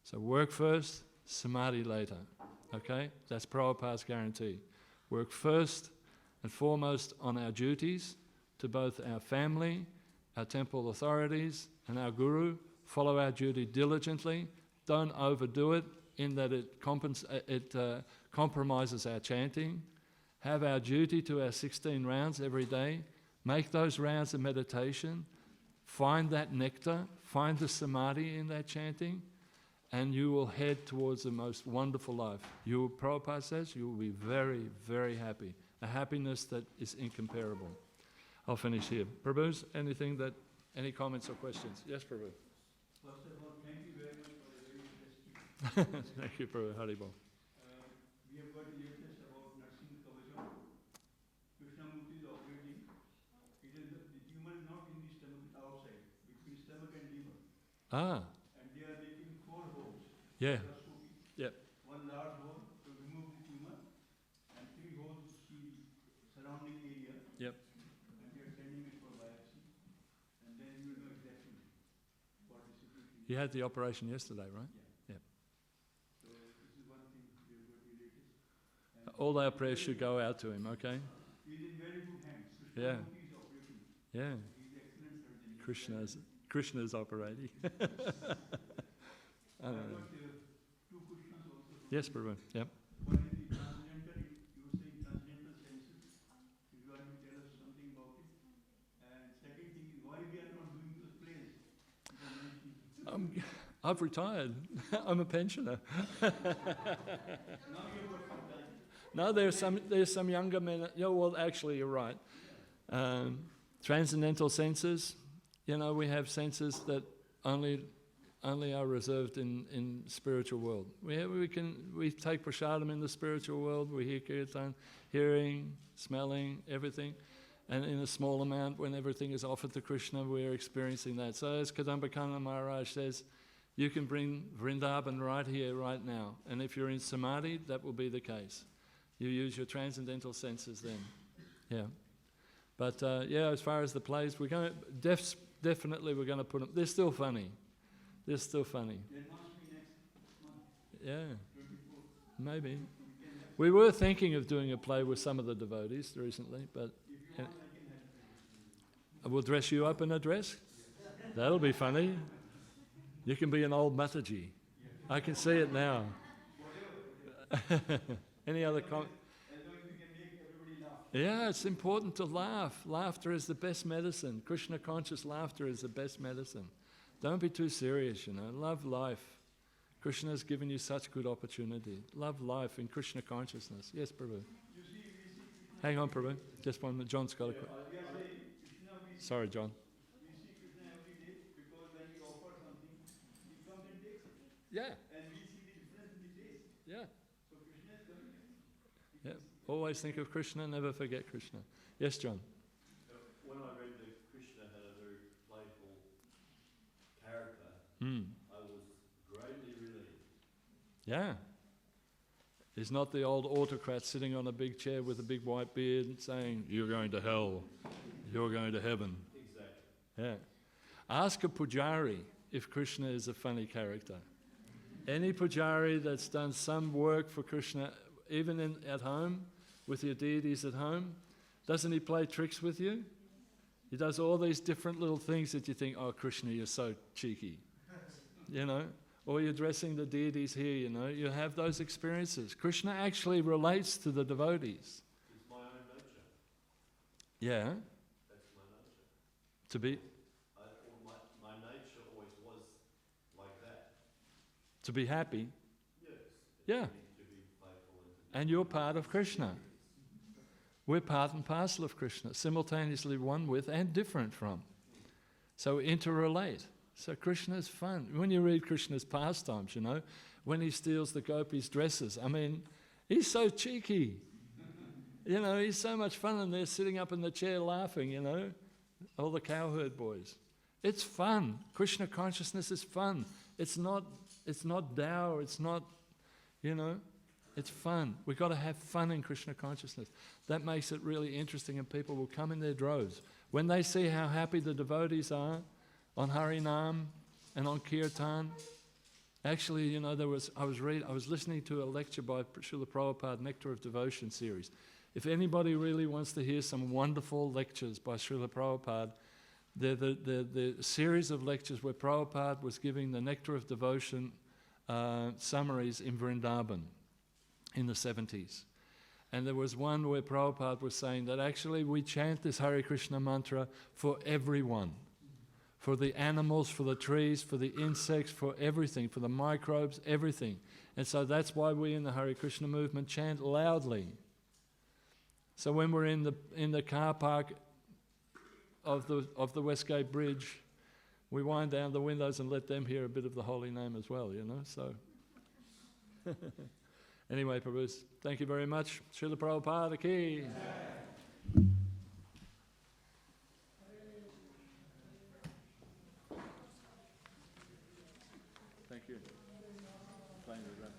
So work first, samadhi later. Okay? That's Prabhupada's guarantee. Work first and foremost on our duties to both our family, our temple authorities, and our guru. Follow our duty diligently. Don't overdo it in that it compromises our chanting. Have our duty to our 16 rounds every day. Make those rounds a meditation. Find that nectar. Find the samadhi in that chanting. And you will head towards the most wonderful life. Prabhupada says, you will be very, very happy. A happiness that is incomparable. I'll finish here. Prabhu, any comments or questions? Yes, Prabhu. First of all, thank you very much for the very interesting. Thank you, Prabhu. Haribol. We have got latest about nursing Kavacham. Krishnamurti is operating. The tumor is not in the stomach, it's outside, between stomach and liver. Ah. And they are making 4 holes. Yeah. Yep. 1 large hole to remove the tumor, and 3 holes to see the surrounding area. Yep. And they are sending it for biopsy. And then you will know exactly what is situation. You had the operation yesterday, right? Yeah. Yep. So this is one thing we have got related. All our prayers should go out to him, okay? He's in very good hands. Yeah. He's operating. Yeah. He's an excellent surgeon. Krishna's operating. I got 2 questions also. Yes, Prabhu. Yep. One is the transcendental, you were saying transcendental senses. If you want to tell us something about it. And second thing is why we are not doing those plays. I've retired. I'm a pensioner. Now you've got some time. No, there's some younger men. Yeah, well, actually, you're right. Transcendental senses. You know, we have senses that only are reserved in spiritual world. We take prasadam in the spiritual world. We hear kirtan, hearing, smelling, everything, and in a small amount, when everything is offered to Krishna, we are experiencing that. So, as Kadambakana Maharaj says, you can bring Vrindavan right here, right now, and if you're in samadhi, that will be the case. You use your transcendental senses then. Yeah. But as far as the plays, we're going to definitely we're going to put them. They're still funny. They're still funny. There must be next month. Yeah. 24. Maybe. We were thinking of doing a play with some of the devotees recently, but If you want, I can have it. we'll dress you up in a dress. That'll be funny. You can be an old Mataji. I can see it now. Any other comments? As long as we can make everybody laugh. Yeah, it's important to laugh. Laughter is the best medicine. Krishna conscious laughter is the best medicine. Don't be too serious, you know. Love life. Krishna has given you such good opportunity. Love life in Krishna consciousness. Yes, Prabhu. Hang on, Prabhu. Just one minute. John's got a question. Sorry, John. We see Krishna every day because when we offer something, he comes and takes it. Yeah, And we see the difference in the taste. yeah, So Krishna is coming. yeah. Always think of Krishna, never forget Krishna. Yes, John. When I read that Krishna had a very playful character, Mm. I was greatly relieved. Yeah. He's not the old autocrat sitting on a big chair with a big white beard saying, you're going to hell, you're going to heaven. Exactly. Yeah. Ask a pujari if Krishna is a funny character. Any pujari that's done some work for Krishna, even at home, with your deities at home, doesn't he play tricks with you? He does all these different little things that you think, oh, Krishna, you're so cheeky. You know? Or you're dressing the deities here, you know? You have those experiences. Krishna actually relates to the devotees. It's my own nature. Yeah? That's my nature. To be... My nature always was like that. To be happy. Yes. Yeah. To be playful And you're part of Krishna. We're part and parcel of Krishna, simultaneously one with and different from. So interrelate. So Krishna is fun. When you read Krishna's pastimes, you know, when he steals the gopis' dresses, I mean, he's so cheeky. You know, he's so much fun, and they're sitting up in the chair laughing, you know, all the cowherd boys. It's fun. Krishna consciousness is fun. It's not dour, it's not, you know, it's fun. We've got to have fun in Krishna consciousness. That makes it really interesting, and people will come in their droves. When they see how happy the devotees are on Harinam and on Kirtan, actually, you know, I was listening to a lecture by Srila Prabhupada, Nectar of Devotion series. If anybody really wants to hear some wonderful lectures by Srila Prabhupada, the series of lectures where Prabhupada was giving the Nectar of Devotion summaries in Vrindavan in the 70s. And there was one where Prabhupada was saying that actually we chant this Hare Krishna mantra for everyone. For the animals, for the trees, for the insects, for everything, for the microbes, everything. And so that's why we in the Hare Krishna movement chant loudly. So when we're in the car park of the Westgate Bridge, we wind down the windows and let them hear a bit of the holy name as well, you know, so. Anyway, Prabhu, thank you very much. Srila Prabhupada ki. Thank you. Playing with that.